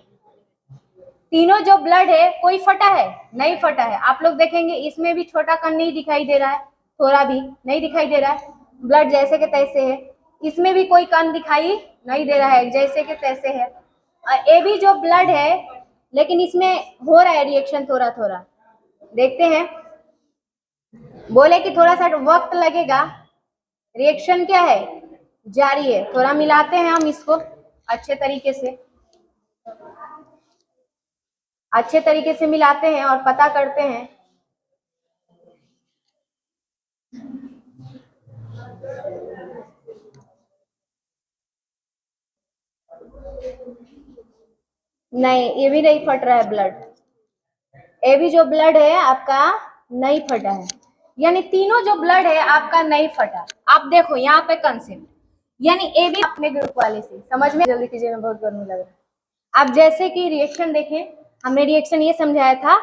तीनों जो ब्लड है कोई फटा है नहीं, फटा है। आप लोग देखेंगे इसमें भी छोटा कण नहीं दिखाई दे रहा है, थोड़ा भी नहीं दिखाई दे रहा है। ब्लड जैसे के तैसे है। इसमें भी कोई कण दिखाई नहीं दे रहा है, जैसे के तैसे है। और ये भी जो ब्लड है, लेकिन इसमें हो रहा है रिएक्शन थोड़ा थोड़ा। देखते हैं, बोले कि थोड़ा सा वक्त लगेगा। रिएक्शन क्या है, जारी है। थोड़ा मिलाते हैं हम इसको अच्छे तरीके से मिलाते हैं और पता करते हैं। नहीं, ये भी नहीं फट रहा है ब्लड। ये भी जो ब्लड है आपका नहीं फटा है। यानी तीनों जो ब्लड है आपका नहीं फटा। आप देखो यहाँ पे कंसेप्ट, यानी ए भी अपने ग्रुप वाले से समझ में। जल्दी कीजिए, मैं बहुत गर्मी लग रहा है। आप जैसे कि रिएक्शन देखें, हमने रिएक्शन ये समझाया था,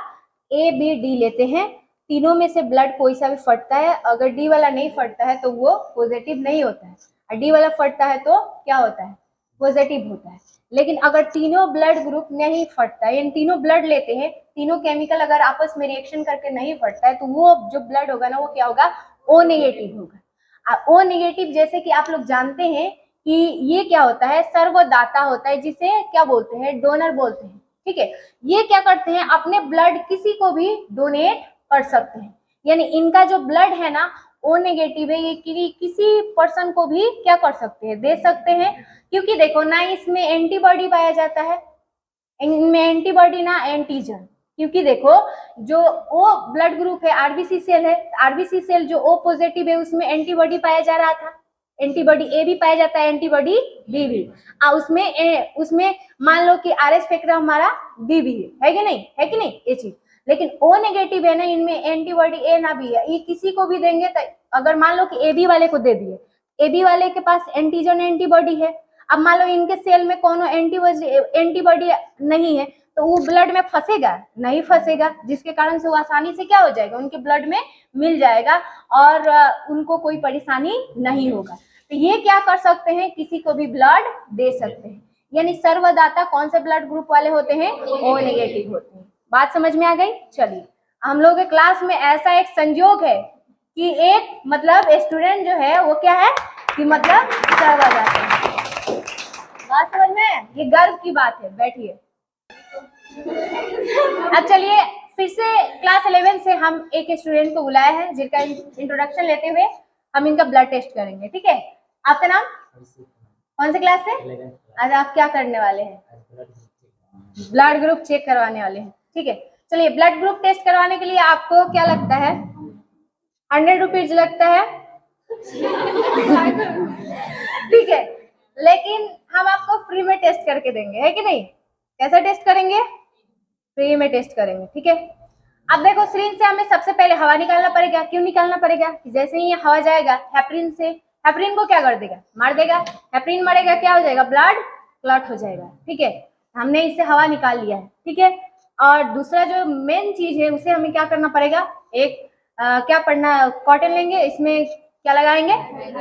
ए बी डी लेते हैं, तीनों में से ब्लड कोई सा भी फटता है। अगर डी वाला नहीं फटता है तो वो पॉजिटिव नहीं होता है, और डी वाला फटता है तो क्या होता है, पॉजिटिव होता है। लेकिन अगर तीनों ब्लड ग्रुप नहीं फटता है, यानी तीनों ब्लड लेते हैं, तीनों केमिकल अगर आपस में रिएक्शन करके नहीं फटता है, तो वो जो ब्लड होगा ना, वो क्या होगा, ओ नेगेटिव होगा। ओ नेगेटिव जैसे कि आप लोग जानते हैं कि ये क्या होता है, सर्वदाता होता है, जिसे क्या बोलते हैं, डोनर बोलते हैं। ठीक है, ये क्या करते हैं, अपने ब्लड किसी को भी डोनेट कर सकते हैं। यानी इनका जो ब्लड है ना, ओ नेगेटिव है, ये किसी पर्सन को भी क्या कर सकते हैं, दे सकते हैं। क्योंकि देखो ना, इसमें एंटीबॉडी पाया जाता है, इनमें एंटीबॉडी ना एंटीजन। क्योंकि देखो, जो ओ ब्लड ग्रुप है, आरबीसी सेल है, आरबीसी सेल जो ओ पॉजिटिव है, उसमें एंटीबॉडी पाया जा रहा था। एंटीबॉडी ए भी पाया जाता है, एंटीबॉडी बी भी। उसमें मान लो कि आर एस स्पेक्ट्रम हमारा बी भी है कि नहीं, है कि नहीं ये चीज। लेकिन ओ नेगेटिव है ना, इनमें एंटीबॉडी ए ना भी है, ये किसी को भी देंगे तो, अगर मान लो कि ए बी वाले को दे दिए, ए बी वाले के पास एंटीजन एंटीबॉडी है। अब मान लो इनके सेल में कोनो एंटीबॉडी नहीं है, तो वो ब्लड में फंसेगा नहीं, फंसेगा, जिसके कारण से वो आसानी से क्या हो जाएगा, उनके ब्लड में मिल जाएगा और उनको कोई परेशानी नहीं होगा। तो ये क्या कर सकते हैं, किसी को भी ब्लड दे सकते हैं। यानी सर्वदाता कौन से ब्लड ग्रुप वाले होते हैं, ओ नेगेटिव होते हैं। बात समझ में आ गई। चलिए, हम लोग के क्लास में ऐसा एक संयोग है कि एक मतलब स्टूडेंट जो है वो क्या है कि मतलब सर्वदाता है। बात समझ में, ये गर्व की बात है। बैठिए। अब चलिए फिर से क्लास 11 से हम एक स्टूडेंट को बुलाया है, जिनका इंट्रोडक्शन लेते हुए हम इनका ब्लड टेस्ट करेंगे। ठीक है, आपका नाम, कौन से क्लास से, आज आप क्या करने वाले हैं, ब्लड ग्रुप चेक करवाने वाले हैं। ठीक है, चलिए ब्लड ग्रुप टेस्ट करवाने के लिए आपको क्या लगता है, 100 रुपीज लगता है। ठीक है, लेकिन हम आपको फ्री में टेस्ट करके देंगे, है कि नहीं। कैसा टेस्ट करेंगे, फ्री में टेस्ट करेंगे। ठीक है, अब देखो सिरिंज से हमें सबसे पहले हवा निकालना पड़ेगा। क्यों निकालना पड़ेगा, कि जैसे ही हवा जाएगा हेपरिन से, हेपरिन को क्या कर देगा, मार देगा। हेपरिन मरेगा, क्या हो जाएगा, ब्लड क्लॉट हो जाएगा। ठीक है, हमने इससे हवा निकाल लिया है। ठीक है, और दूसरा जो मेन चीज है, उसे हमें क्या करना पड़ेगा, एक क्या पढ़ना, कॉटन लेंगे, इसमें क्या लगाएंगे,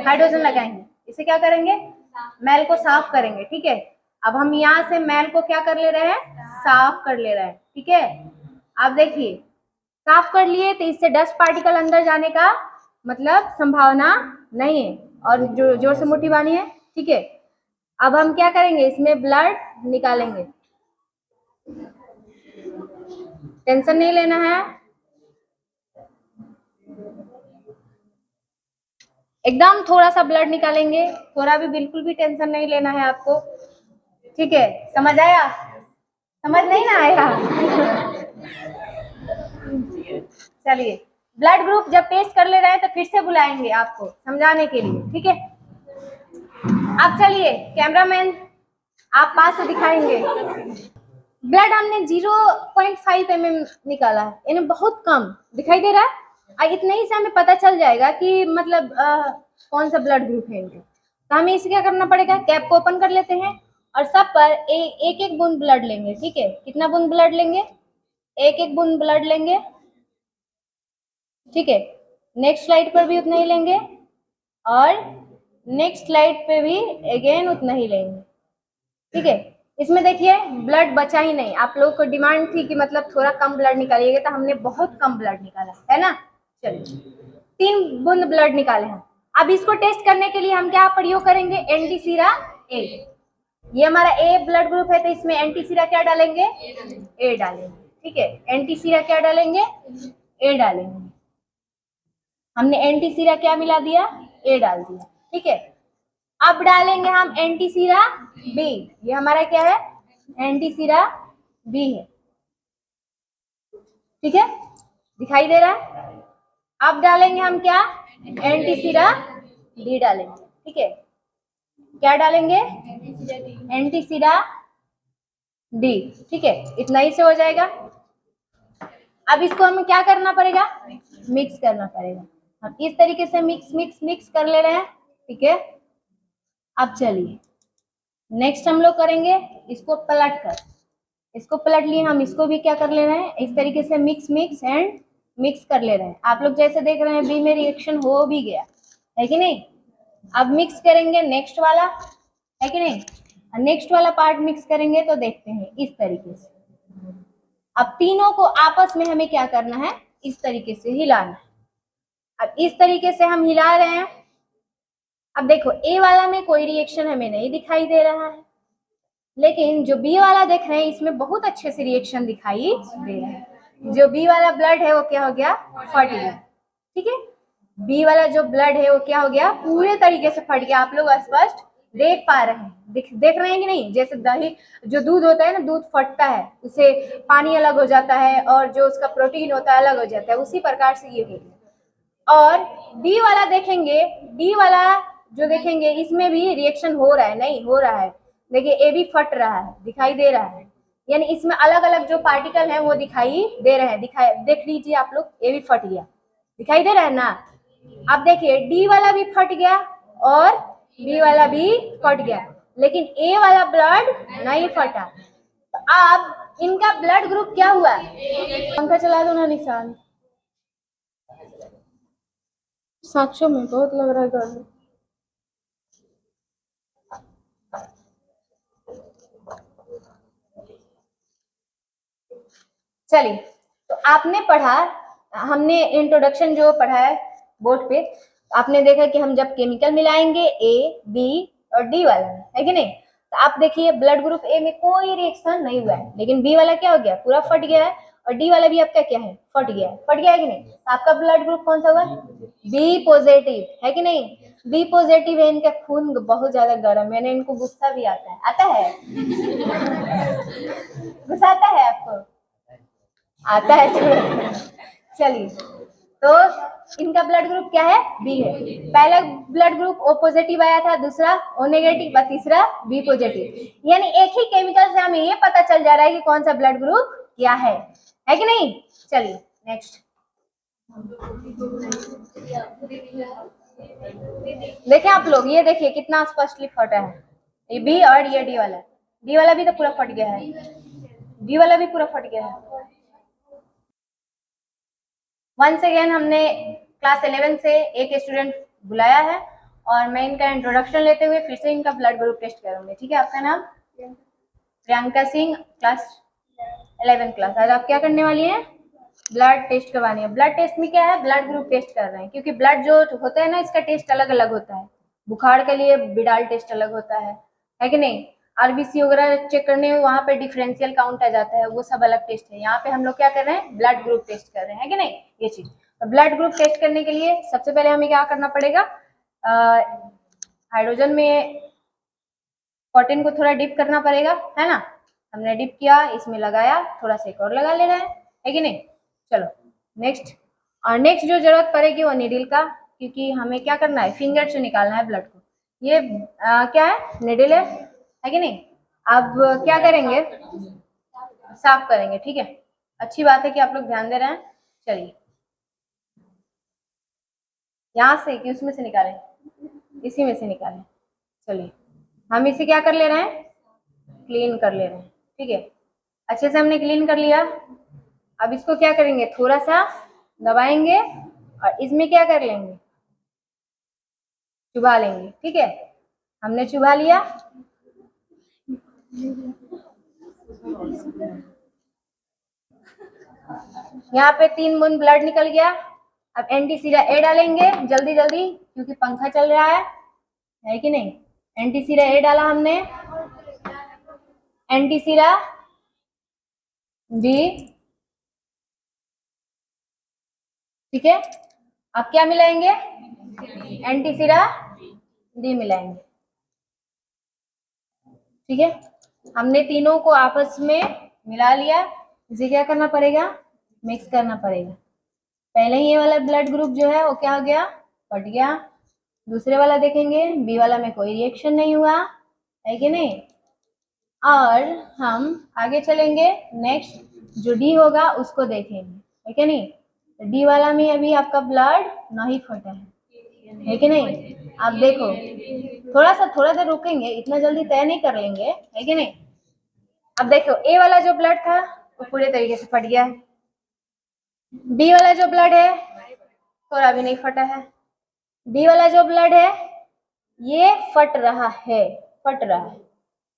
हाइड्रोजन लगाएंगे। इसे क्या करेंगे, मैल को साफ करेंगे। ठीक है, अब हम यहाँ से मैल को क्या कर ले रहे हैं, साफ कर ले रहे हैं। ठीक है, आप देखिए, साफ कर लिए तो इससे डस्ट पार्टिकल अंदर जाने का मतलब संभावना नहीं है। और जो जोर से मुट्ठी बानी है। ठीक है, अब हम क्या करेंगे, इसमें ब्लड निकालेंगे। टेंशन नहीं लेना है, एकदम थोड़ा सा ब्लड निकालेंगे, थोड़ा भी, बिल्कुल भी टेंशन नहीं लेना है आपको, ठीक है? समझ आया? समझ नहीं ना आया? चलिए, ब्लड ग्रुप जब टेस्ट कर ले रहे हैं तो फिर से बुलाएंगे आपको समझाने के लिए, ठीक है? अब चलिए कैमरामैन, आप पास से दिखाएंगे। ब्लड हमने 0.5 mm निकाला है, यानी बहुत कम दिखाई दे रहा है। इतने ही से हमें पता चल जाएगा कि मतलब कौन सा ब्लड ग्रुप है इनका। तो हमें इसे क्या करना पड़ेगा, कैप को ओपन कर लेते हैं और सब पर एक एक बूंद ब्लड लेंगे, ठीक है? कितना बूंद ब्लड लेंगे? एक एक बूंद ब्लड लेंगे, ठीक है? नेक्स्ट स्लाइड पर भी उतना ही लेंगे और नेक्स्ट स्लाइड पे भी अगेन उतना ही लेंगे, ठीक है? इसमें देखिए ब्लड बचा ही नहीं। आप लोगों को डिमांड थी कि मतलब थोड़ा कम ब्लड निकालिएगा, तो हमने बहुत कम ब्लड निकाला है ना। चलिए 3 बूंद ब्लड निकाले हैं। अब इसको टेस्ट करने के लिए हम क्या प्रयोग करेंगे, एंटी सीरा ए। ये हमारा ए ब्लड ग्रुप है, तो इसमें एंटी सीरा क्या डालेंगे, ए डालेंगे, ठीक है? एंटी सीरा क्या डालेंगे, ए डालेंगे। हमने एंटी सीरा क्या मिला दिया, ए डाल दिया, ठीक है? अब डालेंगे हम एंटी सीरा बी। ये हमारा क्या है, एंटी सीरा बी है, ठीक है? दिखाई दे रहा है? अब डालेंगे हम क्या, एंटी सीरा डी डालेंगे, ठीक है? क्या डालेंगे, एंटी सीरा डी, ठीक है? इतना ही से हो जाएगा। अब इसको हमें क्या करना पड़ेगा, मिक्स करना पड़ेगा। हम इस तरीके से मिक्स मिक्स मिक्स कर ले रहे हैं, ठीक है? अब चलिए नेक्स्ट हम लोग करेंगे इसको पलट कर। इसको पलट लिए, हम इसको भी क्या कर ले रहे हैं, इस तरीके से मिक्स मिक्स एंड मिक्स कर ले रहे हैं। आप लोग जैसे देख रहे हैं बी में रिएक्शन हो भी गया है कि नहीं? अब मिक्स करेंगे नेक्स्ट वाला, है कि नहीं? नेक्स्ट वाला पार्ट मिक्स करेंगे तो देखते हैं इस तरीके से। अब तीनों को आपस में हमें क्या करना है, इस तरीके से हिलाना है। अब इस तरीके से हम हिला रहे हैं। अब देखो ए वाला में कोई रिएक्शन हमें नहीं दिखाई दे रहा है, लेकिन जो बी वाला देख रहे हैं इसमें बहुत अच्छे से रिएक्शन दिखाई दे रहा है। जो बी वाला ब्लड है वो क्या हो गया, फट गया, ठीक है? बी वाला जो ब्लड है वो क्या हो गया, पूरे तरीके से फट गया। आप लोग स्पष्ट देख पा रहे हैं, देख रहे हैं कि नहीं? जैसे दही, जो दूध होता है ना, दूध फटता है, उसे पानी अलग हो जाता है और जो उसका प्रोटीन होता है अलग हो जाता है, उसी प्रकार से ये हो गया। और डी वाला देखेंगे, डी वाला जो देखेंगे इसमें भी रिएक्शन हो रहा है, नहीं हो रहा है। देखिए ए भी फट रहा है, दिखाई दे रहा है, यानी इसमें अलग अलग जो पार्टिकल हैं वो दिखाई दे रहे हैं। देख लीजिए आप लोग, ए भी फट गया, दिखाई दे रहा है ना? अब देखिए डी वाला भी फट गया और बी वाला भी फट गया, लेकिन ए वाला ब्लड नहीं फटा। तो अब इनका ब्लड ग्रुप क्या हुआ, पंखा चला दो ना निशान, साक्ष्यों में बहुत लग रहा है गर्मी। चलिए, तो आपने पढ़ा, हमने इंट्रोडक्शन जो पढ़ा है बोर्ड पे, आपने देखा कि हम जब केमिकल मिलाएंगे ए, बी और डी वाला में, है कि नहीं? तो आप देखिए ब्लड ग्रुप ए में कोई रिएक्शन नहीं हुआ है, लेकिन बी वाला क्या हो गया, पूरा फट गया है, और डी वाला भी आपका क्या है, फट गया है। फट गया है कि नहीं? तो आपका ब्लड ग्रुप कौन सा हुआ, बी पॉजिटिव, है कि नहीं? बी पॉजिटिव है, इनका खून बहुत ज्यादा गर्म है, इनको गुस्सा भी आता है, आता है? गुस्सा आता है आपको? आता है थोड़ा। चलिए, तो इनका ब्लड ग्रुप क्या है, बी है। पहला ब्लड ओ पॉजिटिव आया था, दूसरा ओ नेगेटिव और तीसरा बी पॉजिटिव। यानी एक ही केमिकल से हमें ये पता चल जा रहा है कि कौन सा ब्लड ग्रुप क्या है कि नहीं? चलिए नेक्स्ट देखिए आप लोग, ये देखिए कितना स्पष्टली फटा है ये बी, और ये डी वाला। डी वाला भी तो पूरा फट गया है, डी वाला भी पूरा फट गया है। वंस अगेन हमने क्लास 11 से एक स्टूडेंट बुलाया है और मैं इनका इंट्रोडक्शन लेते हुए फिर से इनका ब्लड ग्रुप टेस्ट करूंगी, ठीक है? आपका नाम प्रियंका सिंह, क्लास 11 क्लास। आज आप क्या करने वाली हैं, ब्लड टेस्ट करवानी है। ब्लड टेस्ट में क्या है, ब्लड ग्रुप टेस्ट कर रहे हैं, क्योंकि ब्लड जो होता है ना, इसका टेस्ट अलग अलग होता है। बुखार के लिए बिडाल टेस्ट अलग होता है कि नहीं? आरबीसी वगैरह चेक करने में वहाँ पे डिफरेंशियल काउंट आ जाता है, वो सब अलग टेस्ट है। यहाँ पे हम लोग क्या कर रहे हैं, ब्लड ग्रुप टेस्ट कर रहे हैं कि नहीं, ये चीज। तो ब्लड ग्रुप टेस्ट करने के लिए सबसे पहले हमें क्या करना पड़ेगा, हाइड्रोजन में कॉटन को थोड़ा डिप करना पड़ेगा, है ना। हमने डिप किया, इसमें लगाया, थोड़ा सा एक और लगा ले रहे हैं, है कि नहीं। चलो नेक्स्ट। और नेक्स्ट जो जरूरत पड़ेगी वो नीडल का, क्योंकि हमें क्या करना है, फिंगर से निकालना है ब्लड को। ये क्या है, नीडल है कि नहीं। अब क्या करेंगे, साफ करेंगे, ठीक है। अच्छी बात है कि आप लोग ध्यान दे रहे हैं। चलिए यहाँ से कि उसमें से निकालें, इसी में से निकालें। चलिए हम इसे क्या कर ले रहे हैं, क्लीन कर ले रहे हैं, ठीक है। अच्छे से हमने क्लीन कर लिया। अब इसको क्या करेंगे, थोड़ा सा दबाएंगे और इसमें क्या कर लेंगे, चुभा लेंगे, ठीक है। हमने चुभा लिया। यहाँ पे 3 बूंद ब्लड निकल गया। अब एंटीसीरा ए डालेंगे जल्दी जल्दी, क्योंकि पंखा चल रहा है कि नहीं। एंटीसीरा ए डाला हमने, एंटीसीरा बी, ठीक है। अब क्या मिलाएंगे, एंटीसीरा डी मिलाएंगे, ठीक है। हमने तीनों को आपस में मिला लिया। इसे क्या करना पड़ेगा, मिक्स करना पड़ेगा। पहले ही ये वाला ब्लड ग्रुप जो है वो क्या हो गया, फट गया। दूसरे वाला देखेंगे, बी वाला में कोई रिएक्शन नहीं हुआ, है कि नहीं। और हम आगे चलेंगे, नेक्स्ट जो डी होगा उसको देखेंगे, है कि नहीं। तो डी वाला में अभी आपका ब्लड नहीं फटा है कि नहीं। आप देखो, थोड़ा सा रुकेंगे, इतना जल्दी तय नहीं कर लेंगे, है कि नहीं। अब देखो ए वाला जो ब्लड था वो पूरे तरीके से फट गया है। बी वाला जो ब्लड है थोड़ा भी नहीं फटा है। डी वाला जो ब्लड है ये फट रहा है, फट रहा है,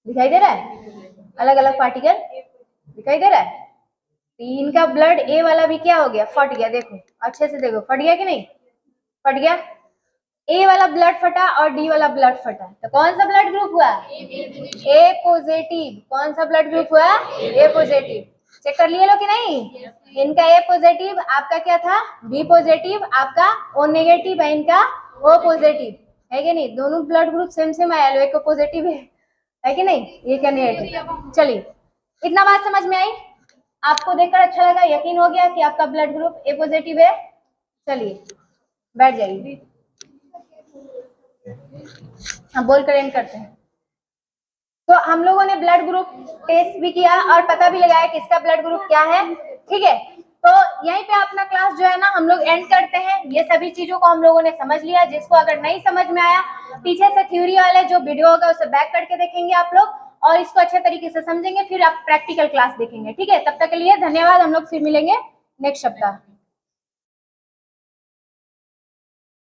दिखाई दे रहा है, अलग अलग पार्टिकल दिखाई दे रहा है। तो इनका ब्लड ए वाला भी क्या हो गया, फट गया। देखो अच्छे से देखो, फट गया कि नहीं, फट गया। ए वाला ब्लड फटा और डी वाला ब्लड फटा, तो कौन सा ब्लड ग्रुप हुआ, ए पॉजिटिव। कौन सा ब्लड ग्रुप हुआ, ए पॉजिटिव। चेक कर लिए लो कि नहीं। इनका ए पॉजिटिव, आपका क्या था, बी पॉजिटिव, आपका ओ नेगेटिव है, इनका ओ पॉजिटिव, है कि नहीं। दोनों ब्लड ग्रुप सेम सेम आया, लो एक पॉजिटिव है कि नहीं, ये क्या नेगेटिव। चलिए इतना बात समझ में आई, आपको देखकर अच्छा लगा, यकीन हो गया कि आपका ब्लड ग्रुप ए पॉजिटिव है। चलिए बैठ जाइए, हम बोल कर एंड करते हैं। तो हम लोगों ने ब्लड ग्रुप टेस्ट भी किया और पता भी लगाया कि इसका ब्लड ग्रुप क्या है, ठीक है। तो यहीं पे अपना क्लास जो है ना हम लोग एंड करते हैं। ये सभी चीजों को हम लोगों ने समझ लिया। जिसको अगर नहीं समझ में आया, पीछे से थ्योरी वाले जो वीडियो होगा उसे बैक करके देखेंगे आप लोग, और इसको अच्छे तरीके से समझेंगे, फिर आप प्रैक्टिकल क्लास देखेंगे, ठीक है। तब तक के लिए धन्यवाद, हम लोग फिर मिलेंगे नेक्स्ट सप्ताह।